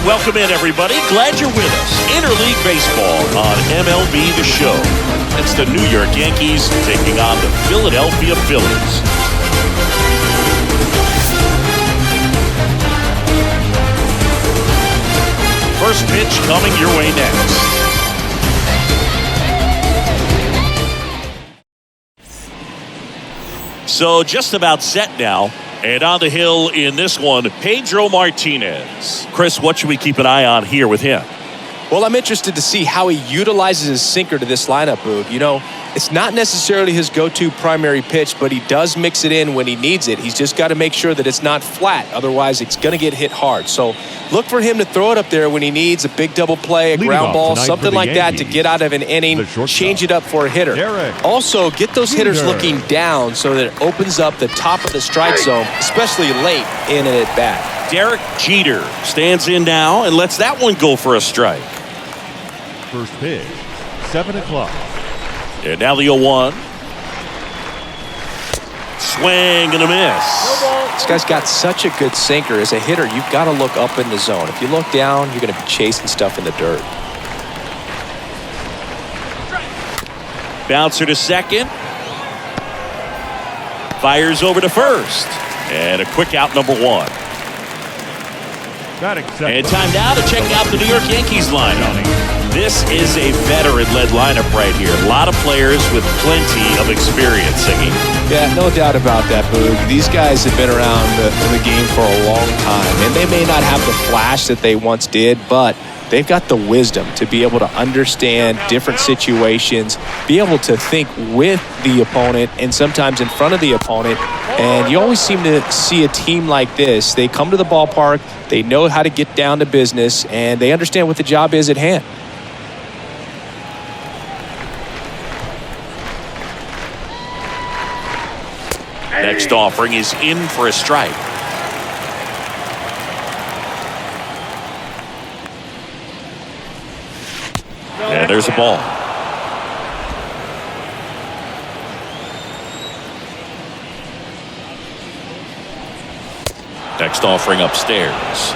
Welcome in, everybody. Glad you're with us. Interleague Baseball on MLB The Show. It's the New York Yankees taking on the Philadelphia Phillies. First pitch coming your way next. So just about set now. And on the hill in this one, Pedro Martinez. Chris, what should we keep an eye on here with him? Well, I'm interested to see how he utilizes his sinker to this lineup, Boog. You know, it's not necessarily his go-to primary pitch, but he does mix it in when he needs it. He's just got to make sure that it's not flat. Otherwise, it's going to get hit hard. So look for him to throw it up there when he needs a big double play, a ground ball, something like that to get out of an inning, change it up for a hitter. Also, get those hitters looking down so that it opens up the top of the strike zone, especially late in an at-bat. Derek Jeter stands in now and lets that one go for a strike. First pitch, 7 o'clock. And now the 0-1. Swing and a miss. This guy's got such a good sinker. As a hitter, you've got to look up in the zone. If you look down, you're going to be chasing stuff in the dirt. Bouncer to second. Fires over to first. And a quick out, number 1. And time now to check out the New York Yankees lineup. This is a veteran-led lineup right here. A lot of players with plenty of experience singing. Yeah, no doubt about that, Boog. These guys have been around the game for a long time, and they may not have the flash that they once did, but they've got the wisdom to be able to understand different situations, be able to think with the opponent and sometimes in front of the opponent. And you always seem to see a team like this. They come to the ballpark, they know how to get down to business, and they understand what the job is at hand. Next offering is in for a strike. And there's a ball. Next offering upstairs.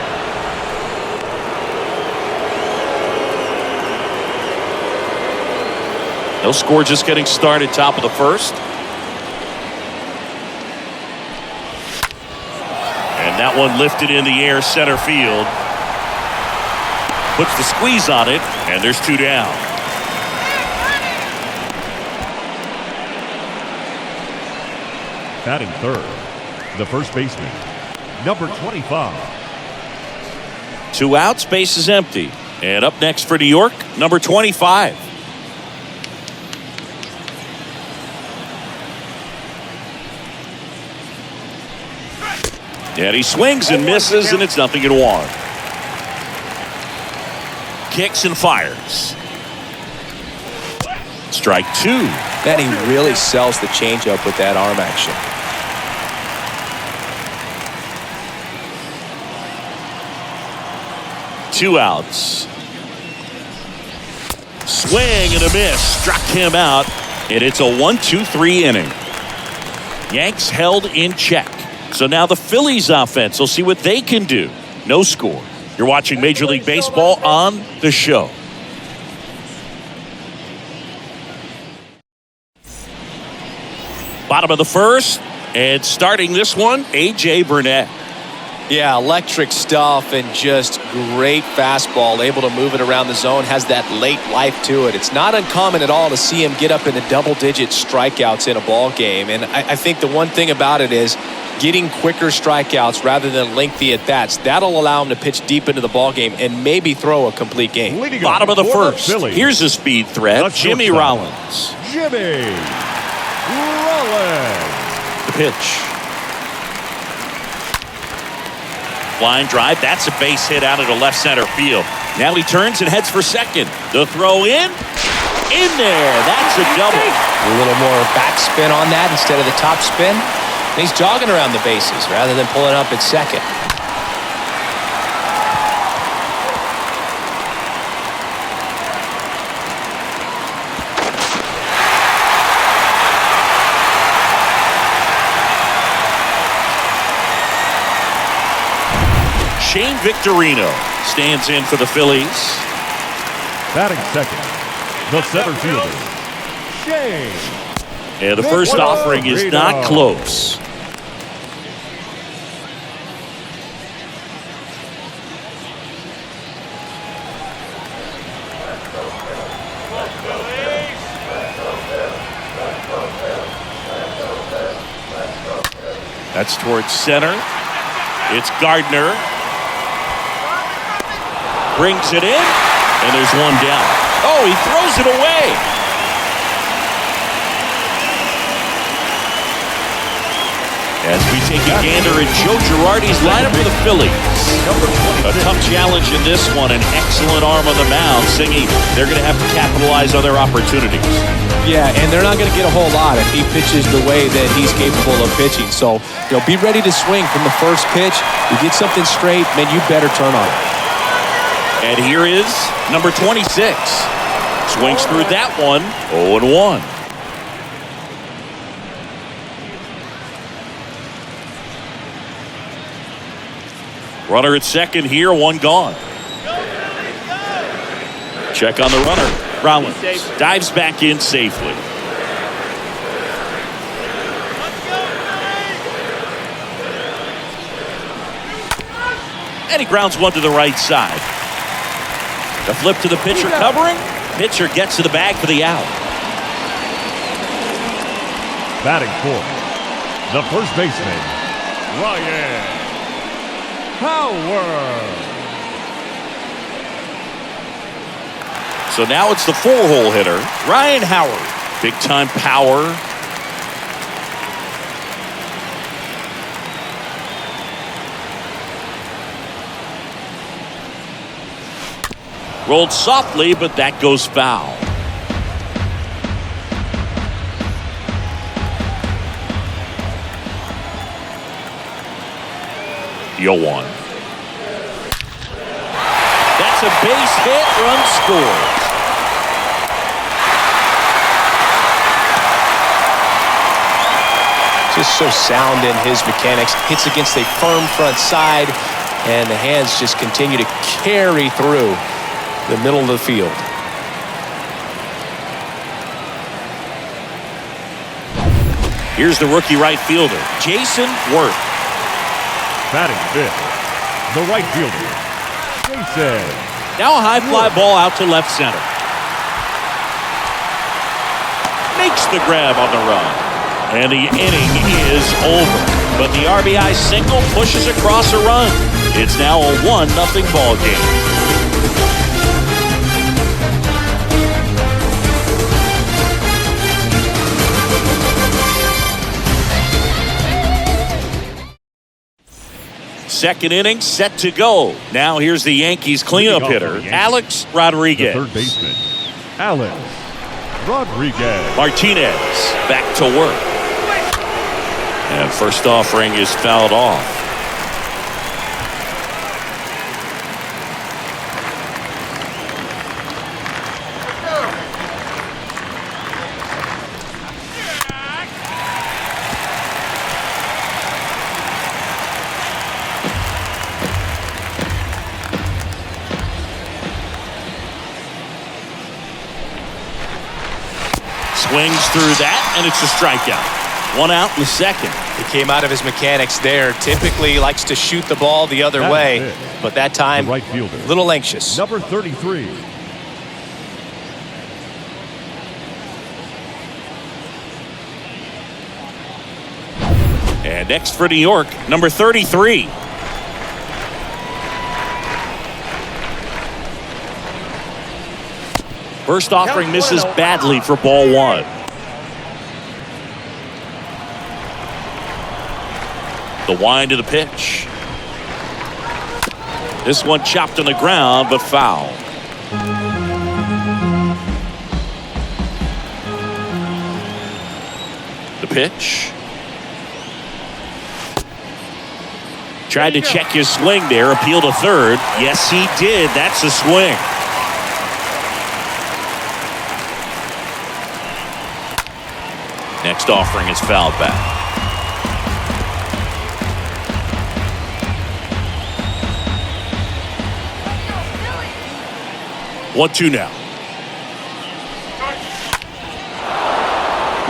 No score, just getting started, top of the first. And that one lifted in the air, center field. Puts the squeeze on it, and there's 2 down. Batting third, the first baseman, number 25. 2 outs, base is empty. And up next for New York, number 25. And he swings and misses, and it's 0-1. Kicks and fires. Strike 2. Man, he really sells the changeup with that arm action. Two outs. Swing and a miss. Struck him out, and it's a 1-2-3 inning. Yanks held in check. So now the Phillies offense will see what they can do. No score. You're watching Major League Baseball on The Show. Bottom of the first, and starting this one, A.J. Burnett. Yeah, electric stuff and just great fastball, able to move it around the zone, has that late life to it. It's not uncommon at all to see him get up into double-digit strikeouts in a ball game, and I think the one thing about it is getting quicker strikeouts rather than lengthy at-bats. That'll allow him to pitch deep into the ball game and maybe throw a complete game. Bottom of the first. Here's a speed threat, Jimmy Rollins. Jimmy Rollins. The pitch. Line drive, that's a base hit out of the left center field. Now he turns and heads for second. The throw in there. That's a double. A little more backspin on that instead of the top spin. And he's jogging around the bases rather than pulling up at second. Shane Victorino stands in for the Phillies. Batting second, the center fielder, Shane. And the first offering is not close. That's towards center. It's Gardner. Brings it in, and there's one down. Oh, he throws it away. As we take a gander at Joe Girardi's lineup for the Phillies. A tough challenge in this one. An excellent arm on the mound. Singy, they're going to have to capitalize on their opportunities. Yeah, and they're not going to get a whole lot if he pitches the way that he's capable of pitching. So, be ready to swing from the first pitch. You get something straight, man, you better turn on it. And here is number 26. Swings through that one. 0-1. Runner at second here, one gone. Check on the runner. Rollins dives back in safely. And he grounds one to the right side. The flip to the pitcher covering. Pitcher gets to the bag for the out. Batting fourth, the first baseman, Ryan Howard. So now it's the four-hole hitter, Ryan Howard. Big-time power. Rolled softly, but that goes foul. Yoan. That's a base hit, run scores. Just so sound in his mechanics. Hits against a firm front side, and the hands just continue to carry through the middle of the field. Here's the rookie right fielder, Jason Worth. Batting fifth, the right fielder, Jason. Now a high fly ball out to left center. Makes the grab on the run. And the inning is over. But the RBI single pushes across a run. It's now a 1-0 ball game. Second inning set to go. Now here's the Yankees cleanup hitter, Alex Rodriguez. The third baseman, Alex Rodriguez. Martinez back to work. And first offering is fouled off. Swings through that, and it's a strikeout. One out in the second. He came out of his mechanics there. Typically likes to shoot the ball the other way, but that time, the right fielder, a little anxious. Number 33. And next for New York, number 33. First offering misses badly for ball one. The wind to the pitch. This one chopped on the ground, but foul. The pitch. Tried to check his swing there, appeal to third. Yes, he did. That's a swing. Next offering is fouled back. 1-2 now.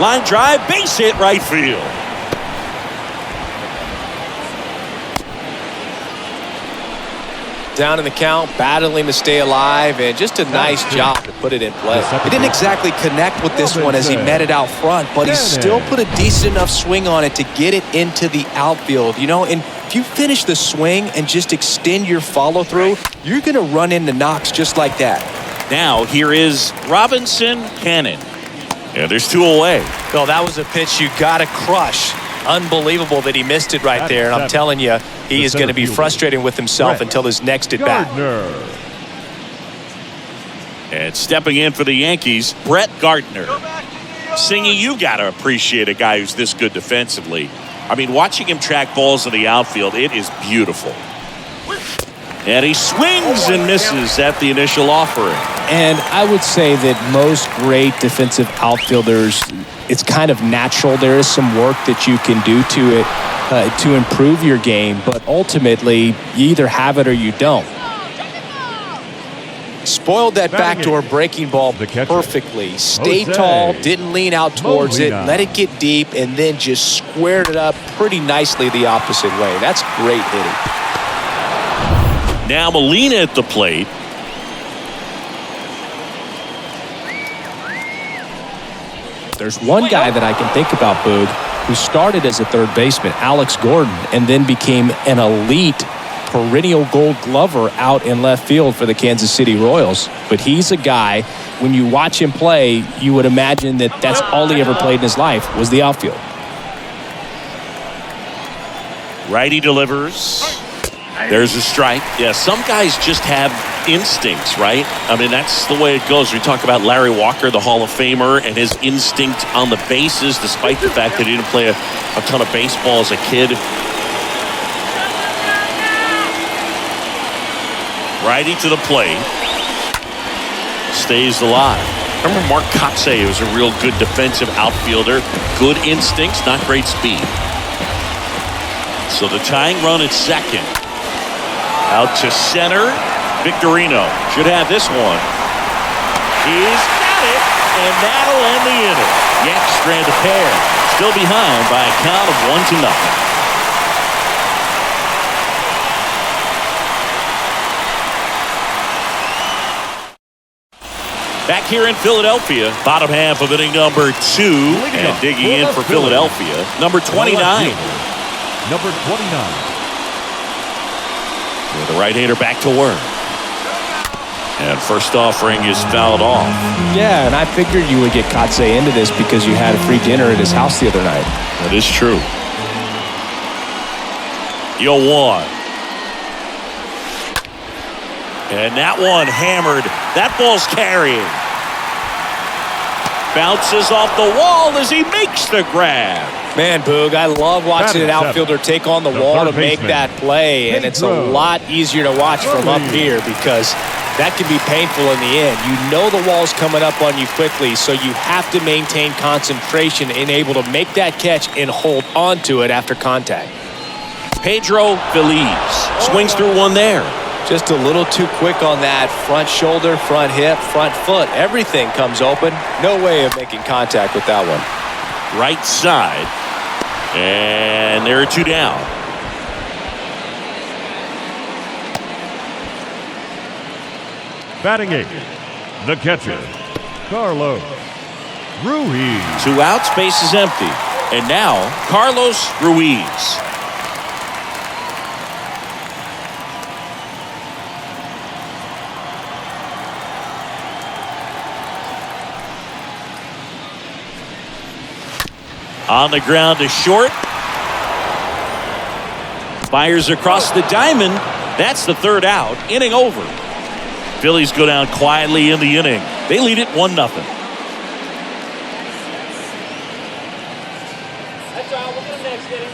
Line drive, base hit, right field. Down in the count, battling to stay alive, and just a nice job to put it in play. He didn't exactly connect with this one as he met it out front, but he still put a decent enough swing on it to get it into the outfield. You know, and if you finish the swing and just extend your follow-through, you're going to run into knocks just like that. Now, here is Robinson Cannon. And there's 2 away. Well, that was a pitch you got to crush. Unbelievable that he missed it right there. And I'm telling you, he is going to be frustrated with himself until his next at-bat. And stepping in for the Yankees, Brett Gardner. Singy, you got to appreciate a guy who's this good defensively. I mean, watching him track balls in the outfield, it is beautiful. And he swings and misses at the initial offering. And I would say that most great defensive outfielders, it's kind of natural. There is some work that you can do to it to improve your game, but ultimately you either have it or you don't. Spoiled that backdoor breaking ball perfectly. Stayed tall, didn't lean out towards it, let it get deep, and then just squared it up pretty nicely the opposite way. That's great hitting. Now Molina at the plate. There's one guy that I can think about, Boog, who started as a third baseman, Alex Gordon, and then became an elite perennial gold glover out in left field for the Kansas City Royals. But he's a guy, when you watch him play, you would imagine that that's all he ever played in his life was the outfield. Righty delivers. There's a strike. Yeah, some guys just have instincts, right? I mean, that's the way it goes. We talk about Larry Walker, the Hall of Famer, and his instinct on the bases, despite the fact that he didn't play a ton of baseball as a kid. Righty to the plate. Stays alive. Remember Mark Kotsay was a real good defensive outfielder. Good instincts, not great speed. So the tying run at second. Out to center. Victorino should have this one. He's got it, and that'll end the inning. Yanks strand a pair. Still behind by a count of 1-0. Back here in Philadelphia, bottom half of inning number 2, and digging in for Philadelphia, number 29. Number 29. With the right-hander back to work. And first offering is fouled off. Yeah, and I figured you would get Kotsay into this because you had a free dinner at his house the other night. That is true. 0-1. And that one hammered. That ball's carrying. Bounces off the wall as he makes the grab. Man, Boog, I love watching an outfielder take on the wall to make that play, and it's a lot easier to watch from up here because that can be painful in the end. You know the wall's coming up on you quickly, so you have to maintain concentration and able to make that catch and hold on to it after contact. Pedro Phillies swings through one there. Just a little too quick on that front shoulder, front hip, front foot. Everything comes open. No way of making contact with that one. Right side. And there are 2 down. Batting 8, the catcher, Carlos Ruiz. 2 outs, base is empty. And now, Carlos Ruiz. On the ground to short. Fires across the diamond. That's the 3rd out. Inning over. Phillies go down quietly in the inning. They lead it 1-0. That's all. We'll get him next inning.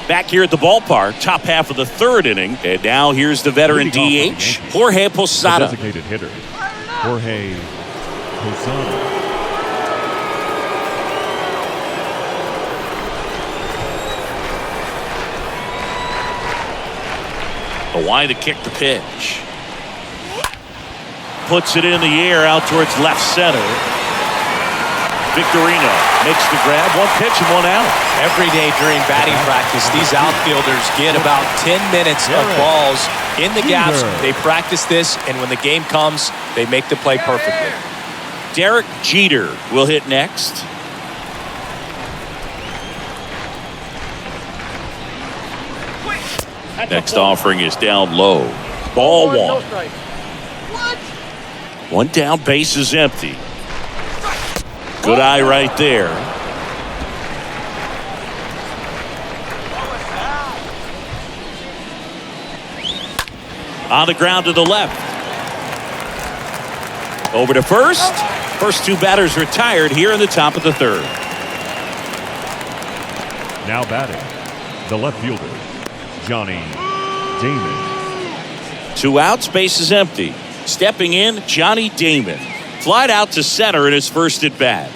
Back here at the ballpark, top half of the 3rd inning. And now here's the veteran DH, Jorge Posada. Designated hitter, Jorge Posada. The wide to kick the pitch. Puts it in the air out towards left center. Victorino makes the grab. One pitch and one out. Every day during batting practice, these outfielders get about 10 minutes of balls in the gaps. They practice this, and when the game comes, they make the play perfectly. Derek Jeter will hit next. Next offering is down low. Ball one. One down, base is empty. Good eye right there. On the ground to the left. Over to first. First two batters retired here in the top of the third. Now batting, the left fielder, Johnny Damon. 2 outs, base is empty. Stepping in, Johnny Damon. Flied out to center in his first at bat.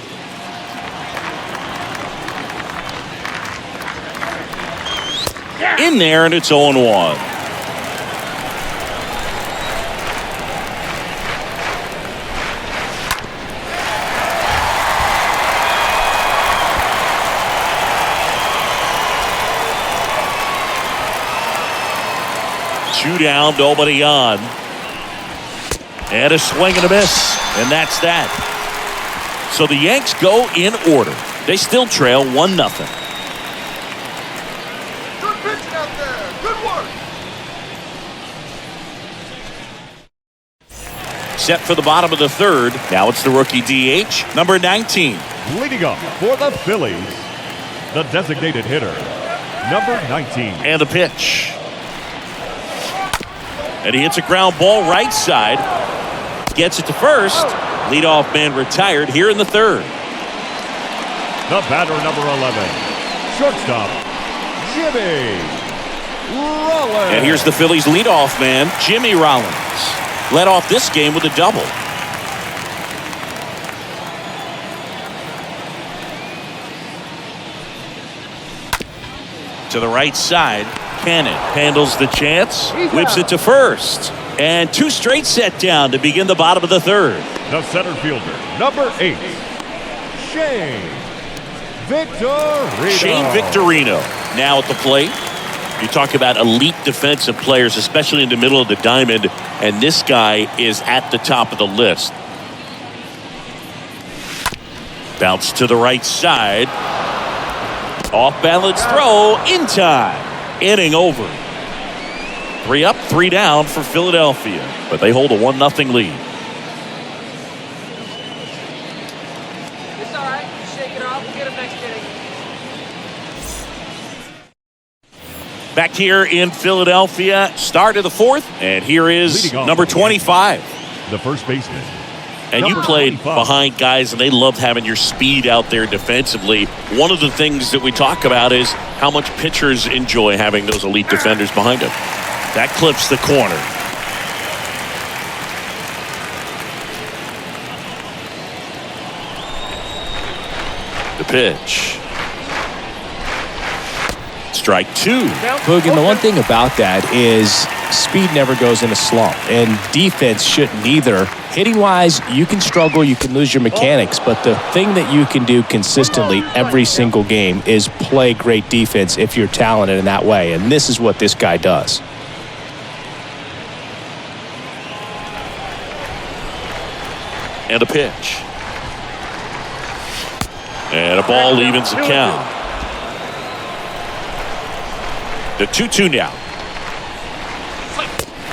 In there, and it's 0-1. Two down, nobody on. And a swing and a miss. And that's that. So the Yanks go in order. They still trail 1-0. Good pitching out there. Good work. Set for the bottom of the third. Now it's the rookie DH, number 19. Leading up for the Phillies, the designated hitter, number 19. And the pitch. And he hits a ground ball right side. Gets it to first. Leadoff man retired here in the third. The batter, number 11, shortstop, Jimmy Rollins. And here's the Phillies leadoff man, Jimmy Rollins. Led off this game with a double. To the right side, Cannon handles the chance, whips it to first. And 2 straight set down to begin the bottom of the third. The center fielder, number 8, Shane Victorino. Shane Victorino now at the plate. You talk about elite defensive players, especially in the middle of the diamond, and this guy is at the top of the list. Bounce to the right side. Off balance throw in time. Inning over. 3 up, 3 down for Philadelphia, but they hold a 1-0 lead. It's all right. Shake it off. We'll get him next inning. Back here in Philadelphia, start of the fourth, and here is number 25. The first baseman. And you number played 25. behind guys, and they loved having your speed out there defensively. One of the things that we talk about is how much pitchers enjoy having those elite defenders behind them. That clips the corner. The pitch. Strike 2. Boog, and the one thing about that is speed never goes in a slump, and defense shouldn't either. Hitting-wise, you can struggle, you can lose your mechanics, but the thing that you can do consistently every single game is play great defense if you're talented in that way, and this is what this guy does. And a pitch. And a ball evens the count. The 2-2 now.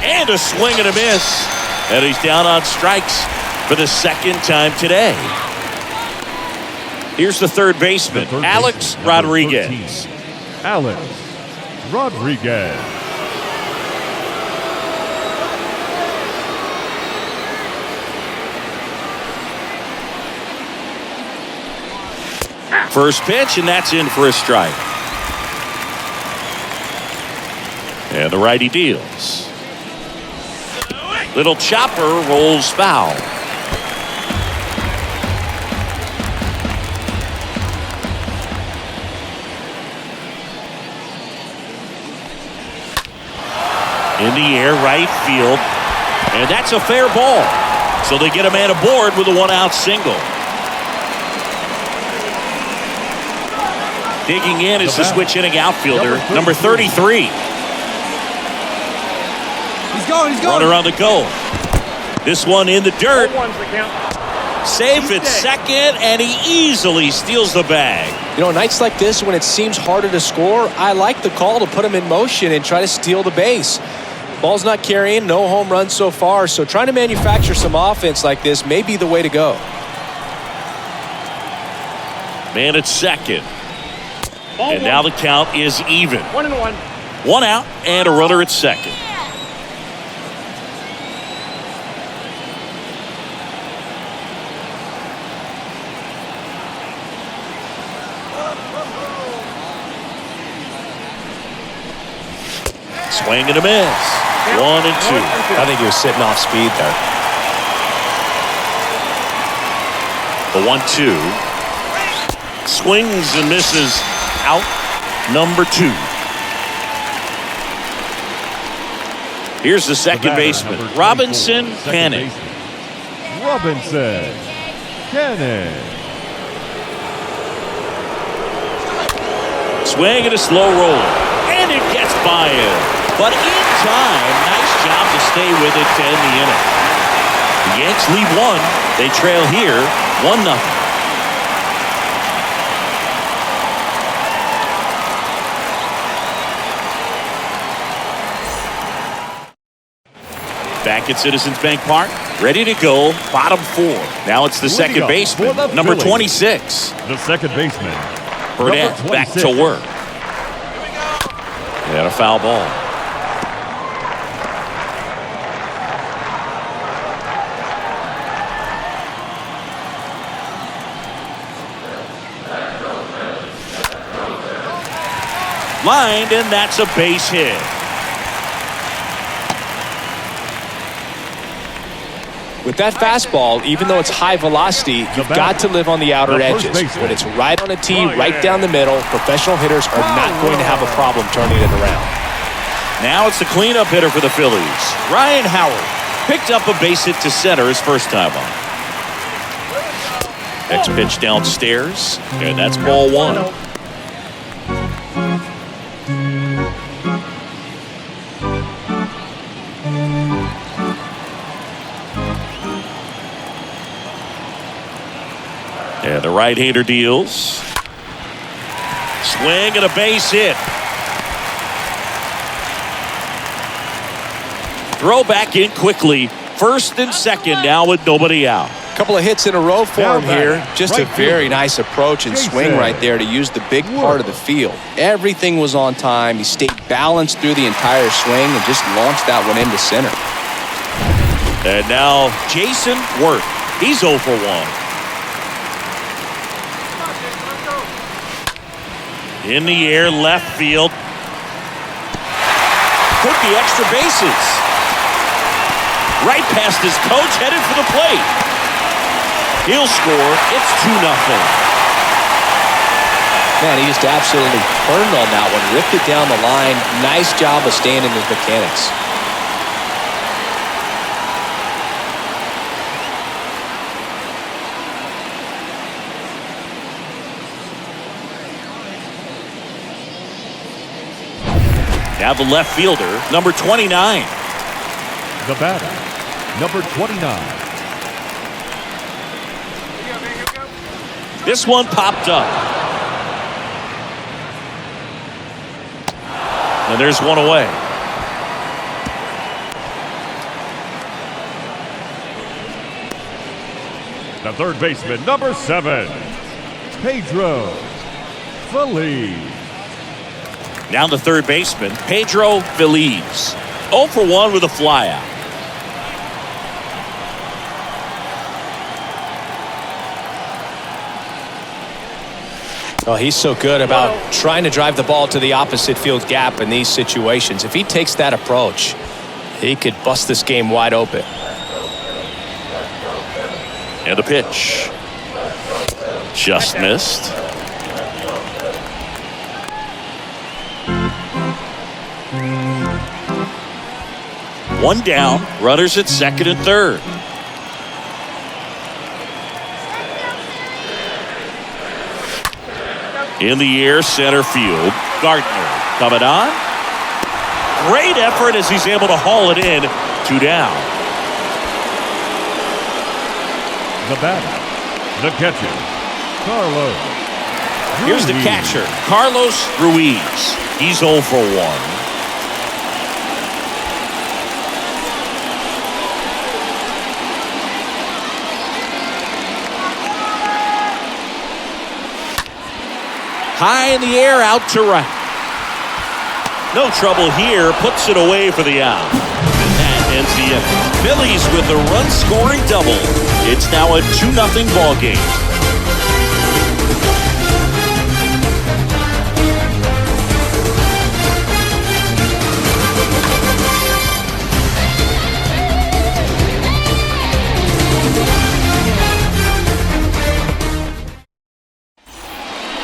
And a swing and a miss. And he's down on strikes for the second time today. Here's the third baseman, Alex Rodriguez. 13, Alex Rodriguez. First pitch, and that's in for a strike. And the righty deals. Little chopper rolls foul. In the air, right field. And that's a fair ball. So they get a man aboard with a one-out single. Digging in is the switch inning outfielder, number 33. He's going. Runner on the go. This one in the dirt. Safe at second, and he easily steals the bag. You know, nights like this when it seems harder to score, I like the call to put him in motion and try to steal the base. Ball's not carrying, no home runs so far, so trying to manufacture some offense like this may be the way to go. Man at second. And now the count is even. 1-1. One out and a runner at second. Swing and a miss. 1-2. I think he was sitting off speed there. The 1-2. Swings and misses. Out number 2. Here's the second baseman, Robinson Cannon. Robinson Cannon. Swing and a slow roller. And it gets by him. But in time, nice job to stay with it to end the inning. The Yanks lead 1. They trail here 1-0. Back at Citizens Bank Park, ready to go, bottom 4. Now it's the second baseman, number 26. The second baseman, Burnett back to work. And a foul ball. Lined, and that's a base hit. With that fastball, even though it's high velocity, you've got to live on the outer edges. When it's right on a tee, right down the middle, professional hitters are not going to have a problem turning it around. Now it's the cleanup hitter for the Phillies. Ryan Howard picked up a base hit to center his first time on. Next pitch downstairs, and that's ball 1. And the right-hander deals. Swing and a base hit. Throw back in quickly. First and second now with nobody out. Couple of hits in a row for him here. Just a very nice approach and swing right there to use the big part of the field. Everything was on time. He stayed balanced through the entire swing and just launched that one into center. And now Jason Worth. He's 0 for 1. In the air, left field. Took the extra bases. Right past his coach, headed for the plate. He'll score. It's 2-0. Man, he just absolutely turned on that one. Ripped it down the line. Nice job of staying in his mechanics. Now the left fielder, number 29. The batter, number 29. This one popped up. And there's one away. The third baseman, number 7. Pedro Phillies. Now the third baseman, Pedro Phillies. 0 for 1 with a flyout. Oh, he's so good about trying to drive the ball to the opposite field gap in these situations. If he takes that approach, he could bust this game wide open. And the pitch. Just missed. One down, runners at second and third. In the air, center field. Gardner coming on. Great effort as he's able to haul it in. 2 down. The batter, the catcher, Carlos. Here's the catcher, Carlos Ruiz. He's 0 for 1. High in the air, out to right. No trouble here, puts it away for the out. And that ends the inning. Phillies with a run-scoring double. It's now a 2-0 ball game.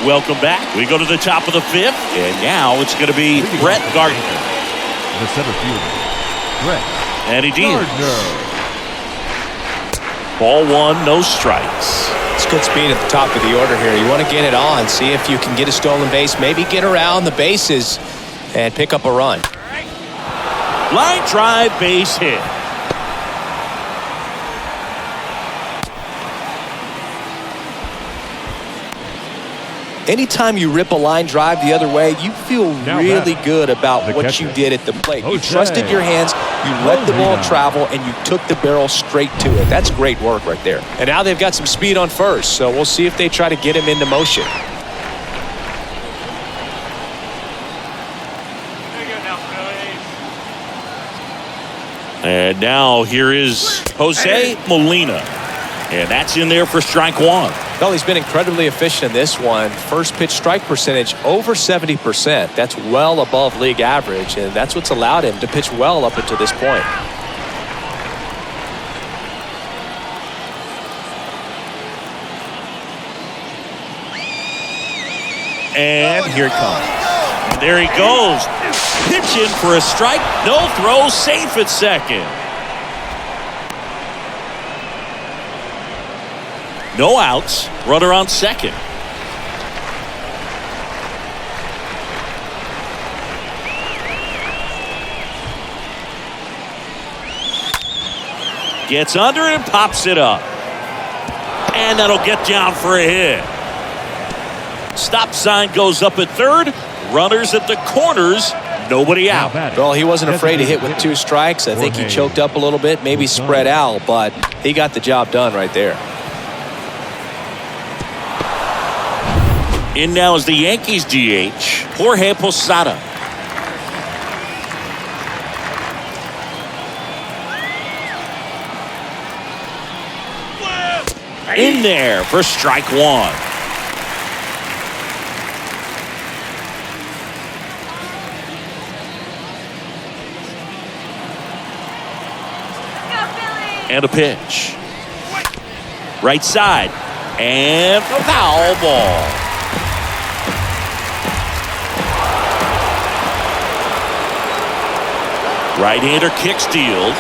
Welcome back. We go to the top of the 5th, and now it's going to be Brett Gardner. The center fielder, Brett And he deals. Gardner. Ball 1, no strikes. It's good speed at the top of the order here. You want to get it on, see if you can get a stolen base, maybe get around the bases and pick up a run. Line drive, base hit. Anytime you rip a line drive the other way, you feel Now really batting, good about the what catcher, you did at the plate. You Jose. trusted your hands, you let the ball travel, and you took the barrel straight to it. That's great work right there. And now they've got some speed on first, so we'll see if they try to get him into motion. And now here is Jose Molina. And that's in there for strike 1. Well, he's been incredibly efficient in this one. First pitch strike percentage over 70%. That's well above league average, and that's what's allowed him to pitch well up until this point. And here it comes. And there he goes. Pitching for a strike. No throw, safe at second. No outs. Runner on second. Gets under it and pops it up. And that'll get down for a hit. Stop sign goes up at third. Runners at the corners. Nobody out. Well, he wasn't afraid to hit with 2 strikes. I think he choked up a little bit, maybe spread out, but he got the job done right there. In now is the Yankees DH, Jorge Posada. In there for strike 1. And a pitch. Right side. And a foul ball. Right-hander kick steals.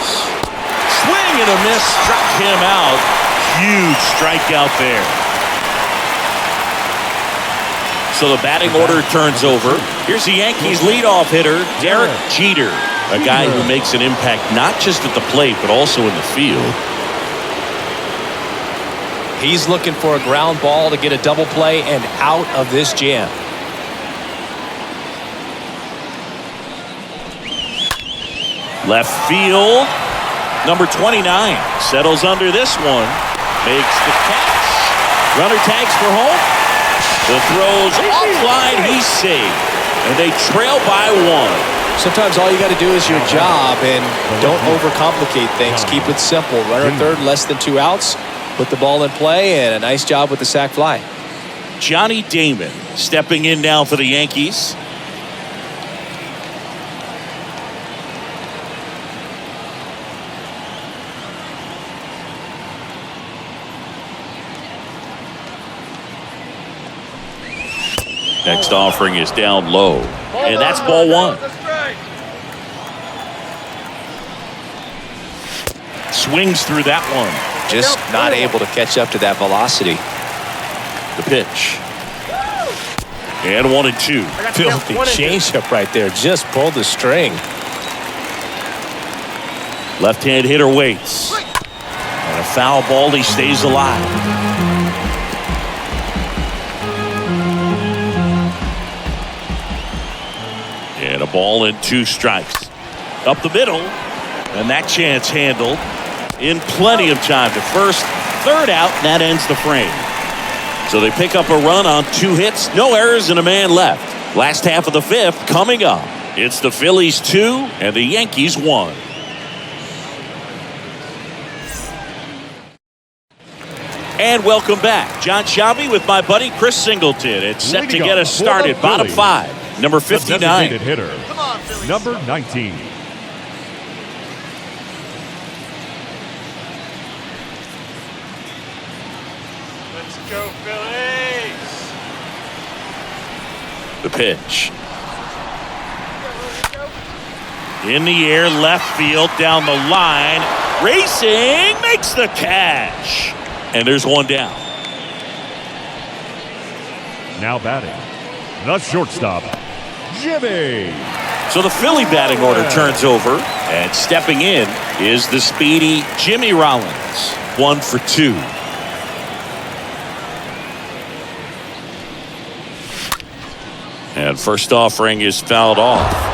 Swing and a miss. Struck him out. Huge strikeout there. So the batting order turns over. Here's the Yankees leadoff hitter, Derek Jeter. A guy who makes an impact not just at the plate, but also in the field. He's looking for a ground ball to get a double play and out of this jam. Left field, number 29 settles under this one, makes the catch. Runner tags for home. The throw's offline, he's safe, and they trail by 1. Sometimes all you got to do is your job and don't overcomplicate things. Keep it simple. Runner third, less than 2 outs. Put the ball in play, and a nice job with the sac fly. Johnny Damon stepping in now for the Yankees. Next offering is down low. And that's ball 1. swings through that one. Just not able to catch up to that velocity. The pitch. And 1-2. Filthy changeup right there. Just pulled the string. Left-hand hitter waits. And a foul ball, he stays alive. And a ball and 2 strikes. Up the middle. And that chance handled in plenty of time to first. Third out, and that ends the frame. So they pick up a run on 2 hits, no errors, and a man left. Last half of the 5th coming up. It's the Phillies 2 and the Yankees 1. And welcome back. John Shabby with my buddy Chris Singleton. It's set to get us started. Bottom 5, number 59. Designated hitter, Come on, Phillies. number 19. Let's go, Phillies. The pitch. In the air, left field, down the line. Racing, makes the catch. And there's one down. Now batting, the shortstop, Jimmy. So the Philly batting order turns over. And stepping in is the speedy Jimmy Rollins. 1 for 2. And first offering is fouled off.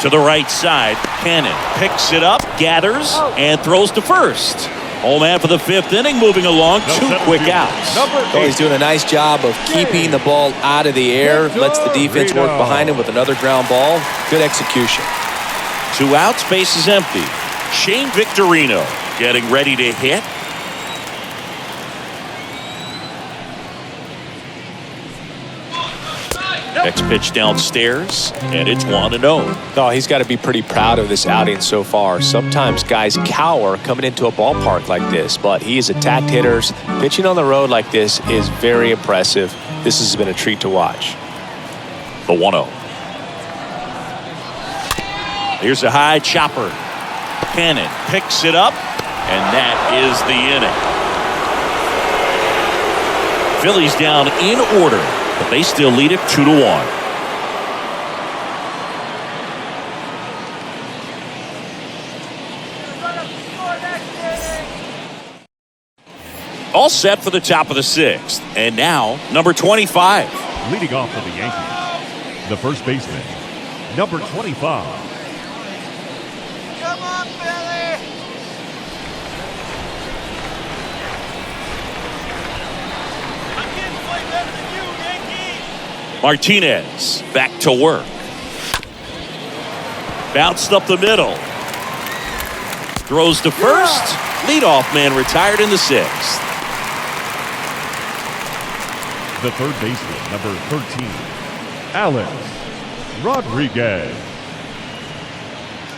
To the right side, Cannon picks it up, gathers, and throws to first. Home man for the 5th inning, moving along. 2 quick outs. Oh, he's doing a nice job of keeping the ball out of the air. Lets the defense work behind him with another ground ball. Good execution. 2 outs, base is empty. Shane Victorino getting ready to hit. Next pitch downstairs, and it's 1-0. Oh, he's got to be pretty proud of this outing so far. Sometimes guys cower coming into a ballpark like this, but he has attacked hitters. Pitching on the road like this is very impressive. This has been a treat to watch. The 1-0. Here's a high chopper. Cannon picks it up, and that is the inning. Phillies down in order, but they still lead it 2-1. All set for the top of the 6th. And now, number 25. Leading off for the Yankees, the first baseman, number 25. Come on, Philly. I can't play better than you, Yankee. Martinez back to work. Bounced up the middle. Throws to first. Leadoff man retired in the 6th. The third baseman, number 13, Alex Rodriguez.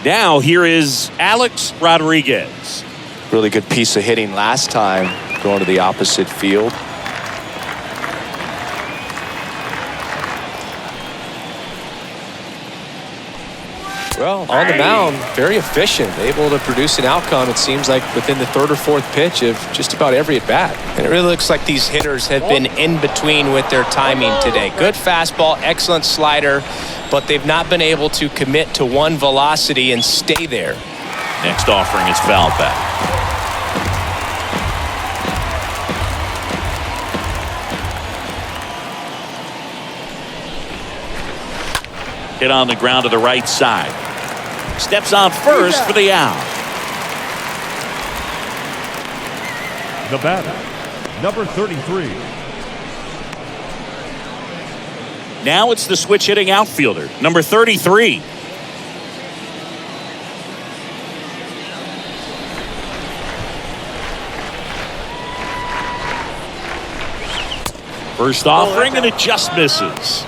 Now here is Alex Rodriguez. Really good piece of hitting last time, going to the opposite field. Well, on the mound, very efficient, able to produce an outcome, it seems like, within the 3rd or 4th pitch of just about every at-bat. And it really looks like these hitters have been in between with their timing today. Good fastball, excellent slider, but they've not been able to commit to one velocity and stay there. Next offering is fouled back. Hit on the ground to the right side. Steps on first for the out. The batter, number 33. Now it's the switch hitting outfielder, number 33. First offering, and it just misses.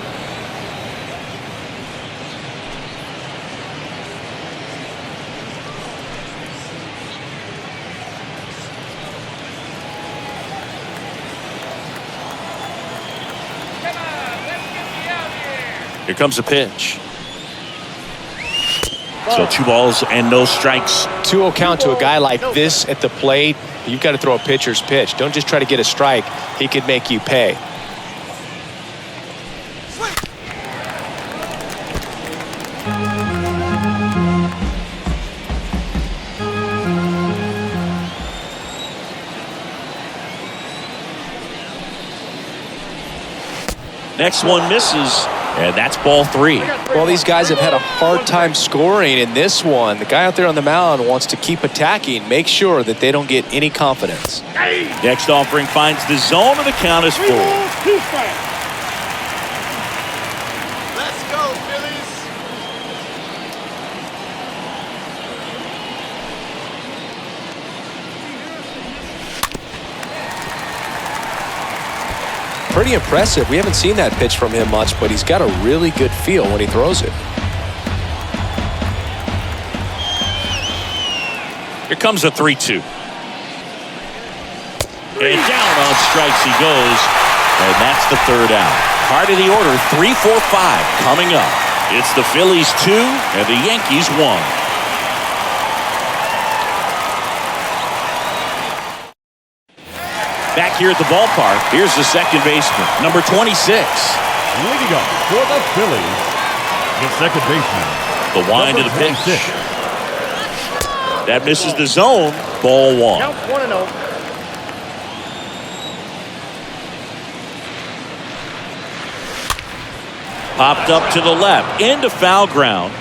Here comes a pitch. So 2 balls and no strikes. 2-0 count to a guy like this at the plate. You've got to throw a pitcher's pitch. Don't just try to get a strike. He could make you pay. Next one misses, and that's ball 3. Well, these guys have had a hard time scoring in this one. The guy out there on the mound wants to keep attacking, make sure that they don't get any confidence. Next offering finds the zone, and the count is full. Let's go, Phillies. Pretty impressive. We haven't seen that pitch from him much, but he's got a really good feel when he throws it. Here comes a 3-2. And down on strikes he goes, and that's the 3rd out. Part of the order, 3-4-5 coming up. It's the Phillies 2 and the Yankees 1. Back here at the ballpark, here's the second baseman, number 26. Leading up for the Phillies, the second baseman. The wind of the pitch. 26. That misses the zone. Ball 1. Count 1-0. Popped up to the left, into foul ground.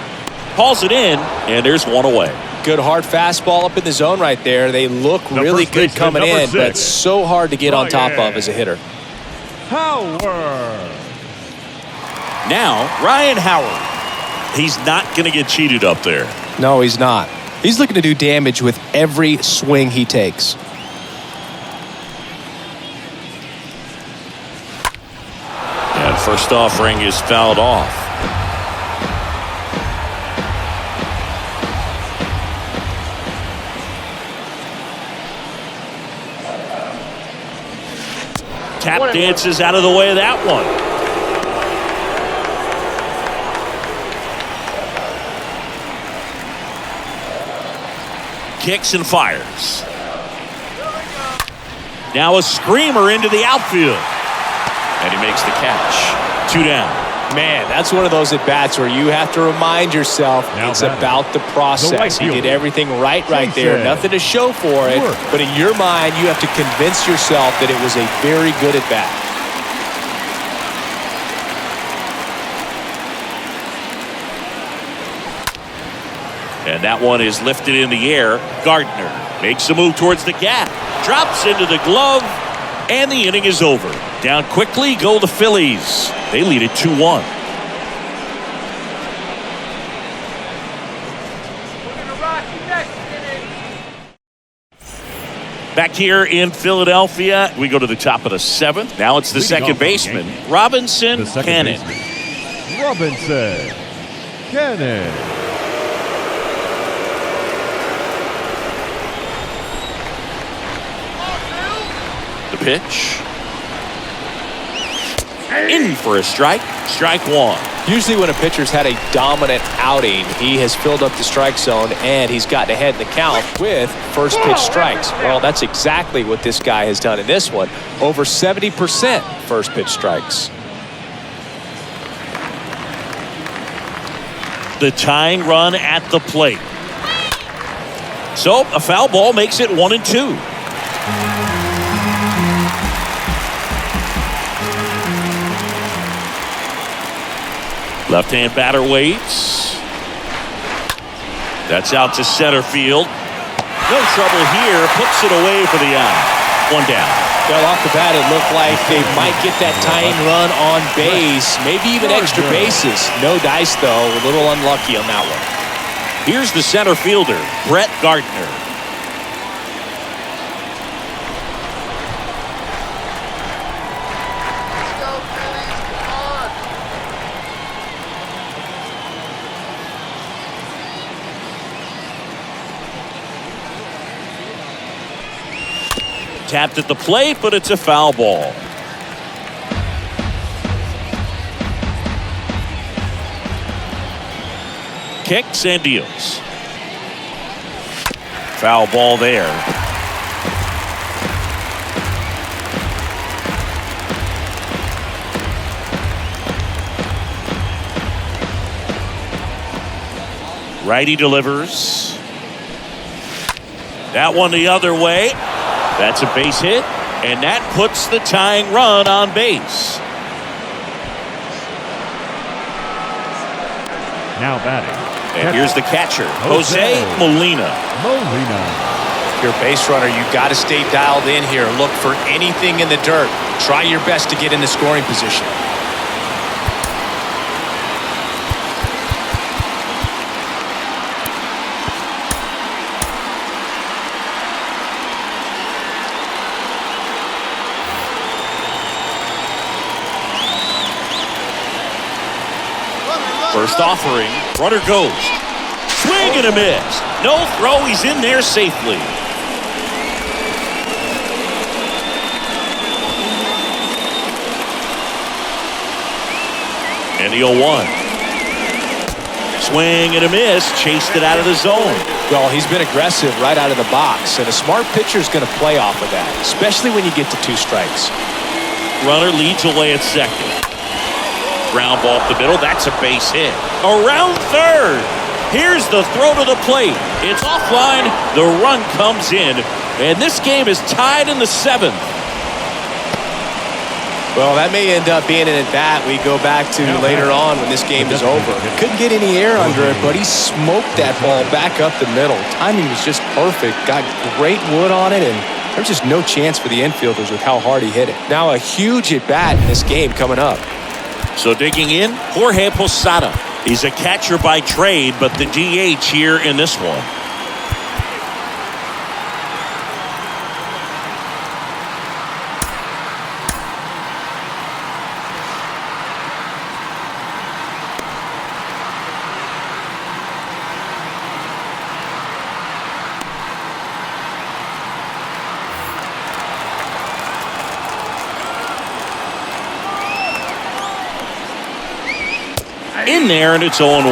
Hauls it in, and there's 1 away. Good hard fastball up in the zone right there. They look really good coming in, but so hard to get on top of as a hitter. Howard. Now, Ryan Howard. He's not going to get cheated up there. No, he's not. He's looking to do damage with every swing he takes. And first offering is fouled off. Tap dances out of the way of that one. Kicks and fires. Now a screamer into the outfield. And he makes the catch. 2 down. Man, that's one of those at-bats where you have to remind yourself it's about the process. He did everything right there. Nothing to show for it. But in your mind, you have to convince yourself that it was a very good at-bat. And that one is lifted in the air. Gardner makes a move towards the gap. Drops into the glove. And the inning is over. Down quickly go the Phillies. They lead it 2-1. Back here in Philadelphia, we go to the top of the 7th. Now it's the second baseman, Robinson Cannon. Robinson Cannon. The pitch. In for a strike. Strike 1. Usually when a pitcher's had a dominant outing, he has filled up the strike zone and he's gotten ahead in the count with first pitch strikes. Well, that's exactly what this guy has done in this one. Over 70% first pitch strikes. The tying run at the plate. So a foul ball makes it 1-2. Left-hand batter waits. That's out to center field. No trouble here. Puts it away for the out. 1 down. Well, off the bat, it looked like they might get that tying run on base. Maybe even extra bases. No dice, though. A little unlucky on that one. Here's the center fielder, Brett Gardner. Tapped at the plate, but it's a foul ball. kicks and deals. Foul ball there. Righty delivers. That one the other way. That's a base hit, and that puts the tying run on base. Now batting. And here's the catcher, Jose Molina. If you're a base runner, you've got to stay dialed in here. Look for anything in the dirt. Try your best to get in the scoring position. First offering, runner goes. Swing and a miss. No throw, he's in there safely. And the 0-1. Swing and a miss, chased it out of the zone. Well, he's been aggressive right out of the box, and a smart pitcher is going to play off of that, especially when you get to 2 strikes. Runner leads away at second. Ground ball up the middle. That's a base hit. Around third. Here's the throw to the plate. It's offline. The run comes in. And this game is tied in the 7th. Well, that may end up being an at-bat we go back to later on when this game is over. Couldn't get any air under it, but he smoked that ball back up the middle. Timing was just perfect. Got great wood on it, and there's just no chance for the infielders with how hard he hit it. Now a huge at-bat in this game coming up. So digging in, Jorge Posada. He's a catcher by trade, but the DH here in this one. In there, and it's 0-1.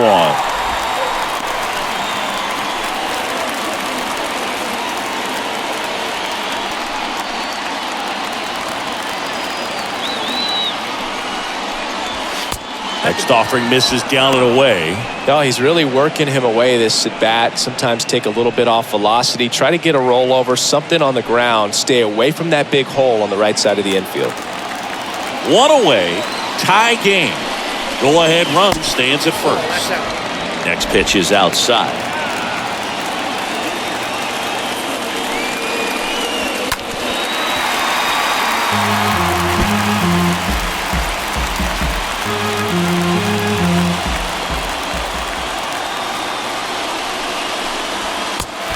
Next offering misses down and away. No, he's really working him away this at bat. Sometimes take a little bit off velocity. Try to get a rollover, something on the ground. Stay away from that big hole on the right side of the infield. 1 away, tie game. Go-ahead run stands at first. Next pitch is outside.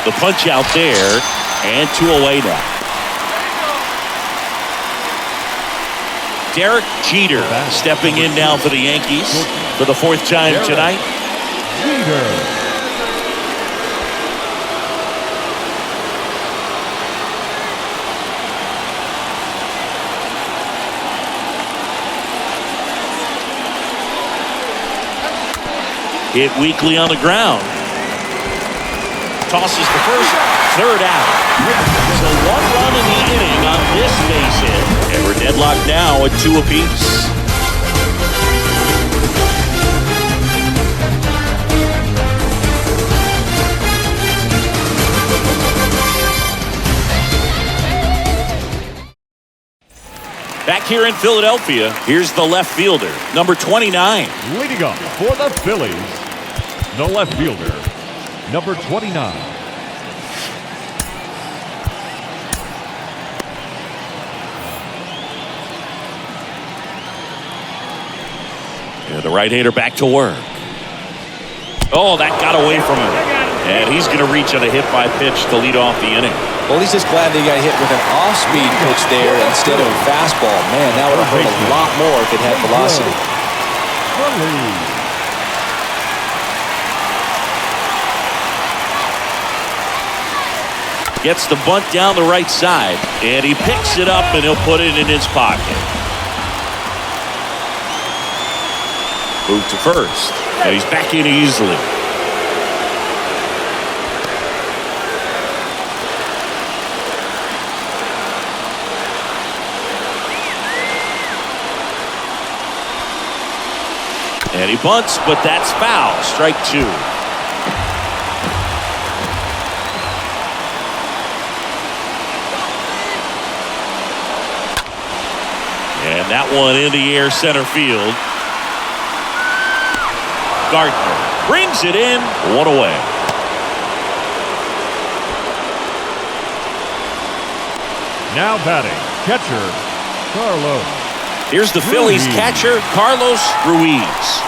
The punch out there, and 2 away now. Derek Jeter stepping in now for the Yankees for the 4th time tonight. Hit weakly on the ground. Tosses the first, third out. So 1 run in the inning on this base hit. And we're deadlocked now at 2 apiece. Back here in Philadelphia, here's the left fielder, number 29. Leading up for the Phillies, the left fielder, number 29. Yeah, the right-hander back to work. Oh, that got away from him. And he's going to reach on a hit by pitch to lead off the inning. Well, he's just glad they got hit with an off-speed pitch there instead of a fastball. Man, that would have hurt a lot more if it had velocity. Gets the bunt down the right side, and he picks it up, and he'll put it in his pocket. Move to first, and he's back in easily. He bunts, but that's foul. Strike 2. And that one in the air center field. Gardner brings it in. One away. Now batting, catcher, Carlos. Here's the Phillies catcher, Carlos Ruiz.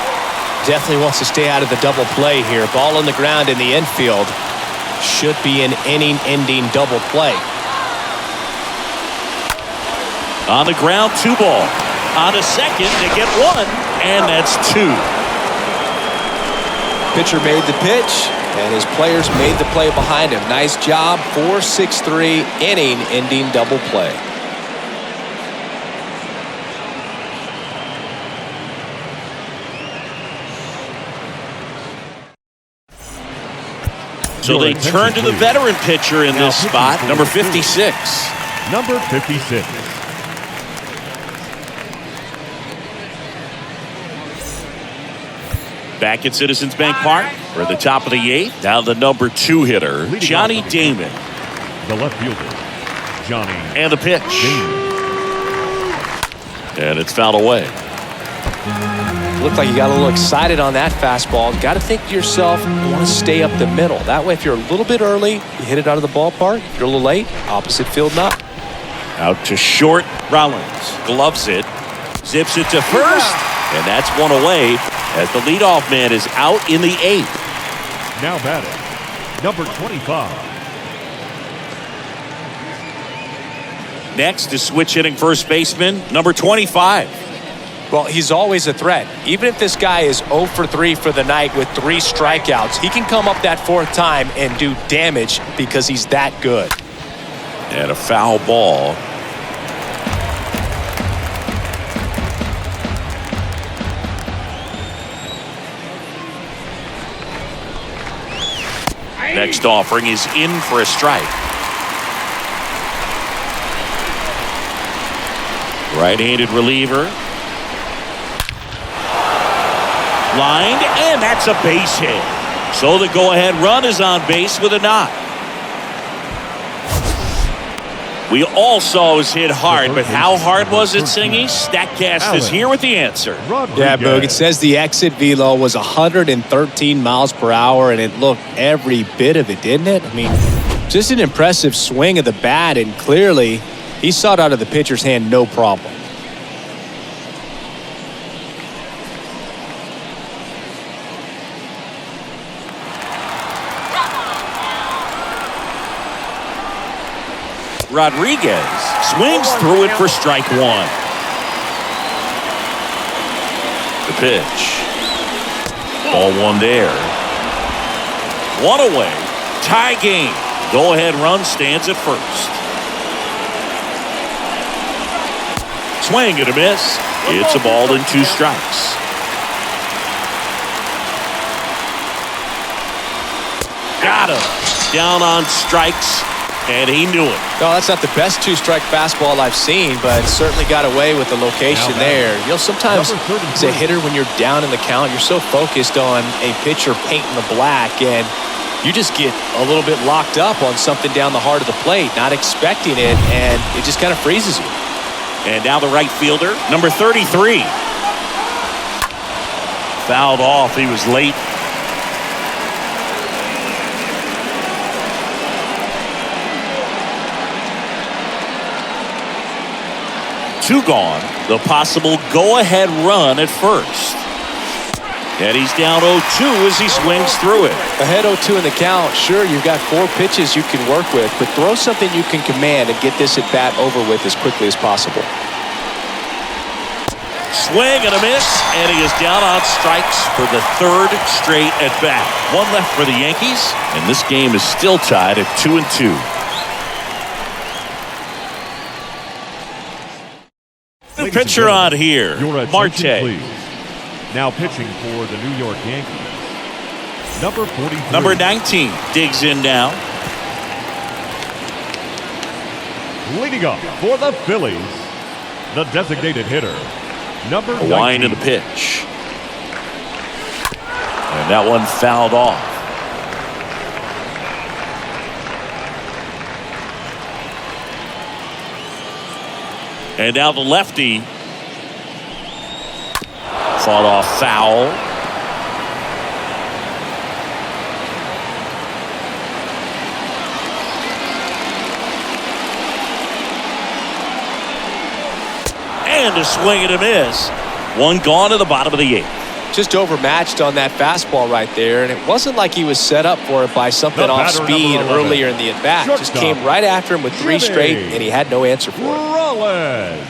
Definitely wants to stay out of the double play here. Ball on the ground in the infield. Should be an inning-ending double play. On the ground, 2 ball. On a second, they get 1, and that's 2. Pitcher made the pitch, and his players made the play behind him. Nice job. 4-6-3 inning-ending double play. So they turn to the veteran pitcher in this spot, number 56. Number 56. Back at Citizens Bank Park for the top of the 8th. Now the number 2 hitter, Johnny Damon. The left fielder, Johnny. And the pitch. Damon. And it's fouled away. Looked like you got a little excited on that fastball. Got to think to yourself, you want to stay up the middle. That way, if you're a little bit early, you hit it out of the ballpark. If you're a little late, opposite field knock. Out to short, Rollins gloves it, zips it to first, and that's 1 away as the leadoff man is out in the 8th. Now batting, number 25. Next is switch hitting first baseman, number 25. Well, he's always a threat. Even if this guy is 0 for 3 for the night with 3 strikeouts, he can come up that 4th time and do damage because he's that good. And a foul ball. Next offering is in for a strike. Right-handed reliever. Lined, and that's a base hit. So the go-ahead run is on base with a knock. We all saw it was hit hard, but how hard was it, Singy? Statcast is here with the answer. Yeah, Boog, it says the exit velo was 113 miles per hour, and it looked every bit of it, didn't it? I mean, just an impressive swing of the bat, and clearly he saw it out of the pitcher's hand no problem. Rodriguez swings through it for strike 1. The pitch. Ball 1 there. 1 away. Tie game. Go-ahead run stands at first. Swing and a miss. It's a ball and 2 strikes. Got him. Down on strikes. And he knew it. No, that's not the best 2-strike fastball I've seen, but certainly got away with the location there. You know, sometimes as a hitter, when you're down in the count, you're so focused on a pitcher painting the black, and you just get a little bit locked up on something down the heart of the plate, not expecting it, and it just kind of freezes you. And now the right fielder, number 33. Fouled off. He was late. Two gone. The possible go-ahead run at first. And he's down 0-2 as he swings through it. Ahead 0-2 in the count. Sure, you've got 4 pitches you can work with, but throw something you can command and get this at-bat over with as quickly as possible. Swing and a miss, and he is down on strikes for the 3rd straight at-bat. 1 left for the Yankees, and this game is still tied at 2-2. The pitcher on here, Marte. Please. Now pitching for the New York Yankees, number 43. Number 19 digs in now. Leading up for the Phillies, the designated hitter, number 19. A wind and a pitch. And that one fouled off. And now the lefty. Fought off foul. And a swing and a miss. One gone to the bottom of the 8th. Just overmatched on that fastball right there, and it wasn't like he was set up for it by something off speed earlier in the at-bat. Just came right after him with 3 straight, and he had no answer for it. Rollins.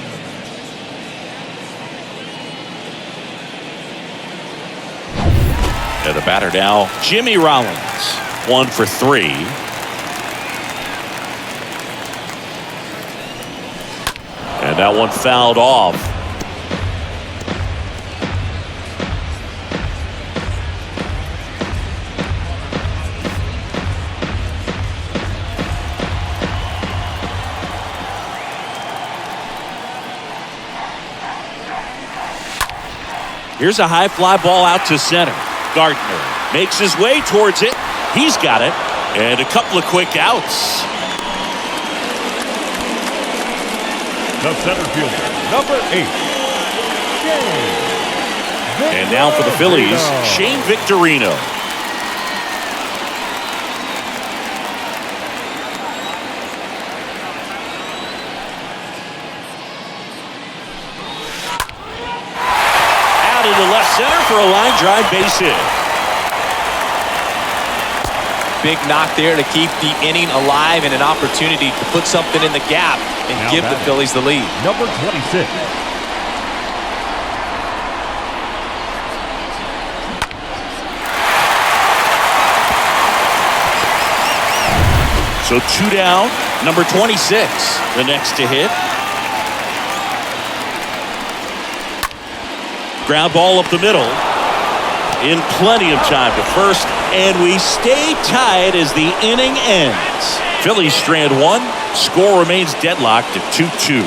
And the batter now, Jimmy Rollins. 1 for 3. And that one fouled off. Here's a high fly ball out to center. Gardner makes his way towards it. He's got it. And a couple of quick outs. The center fielder, number 8. And now for the Phillies, Shane Victorino. Out into left center for a line drive base hit. Big knock there to keep the inning alive and an opportunity to put something in the gap and Now give the Phillies the lead. Number 26. So 2 down. Number 26, the next to hit. Ground ball up the middle. In plenty of time to first, and we stay tied as the inning ends. Phillies strand 1. Score remains deadlocked at 2-2.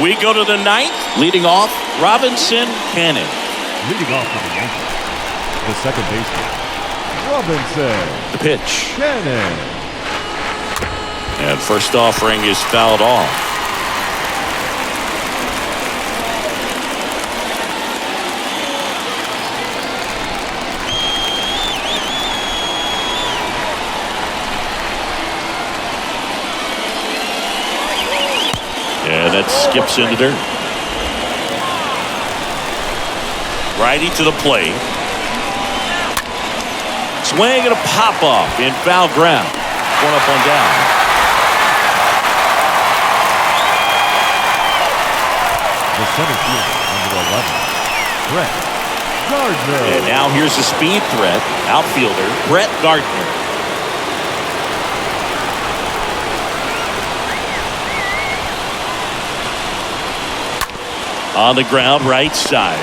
We go to the 9th. Leading off, Robinson Cannon. Leading off for the Yankees, the second baseman, Robinson. The pitch. Cannon. And first offering is fouled off. And that skips into dirt. Righty to the plate. Swing and a pop-up in foul ground. 1 up, 1 down. The center fielder, number 11, Brett Gardner. And now here's the speed threat. Outfielder, Brett Gardner. On the ground, right side.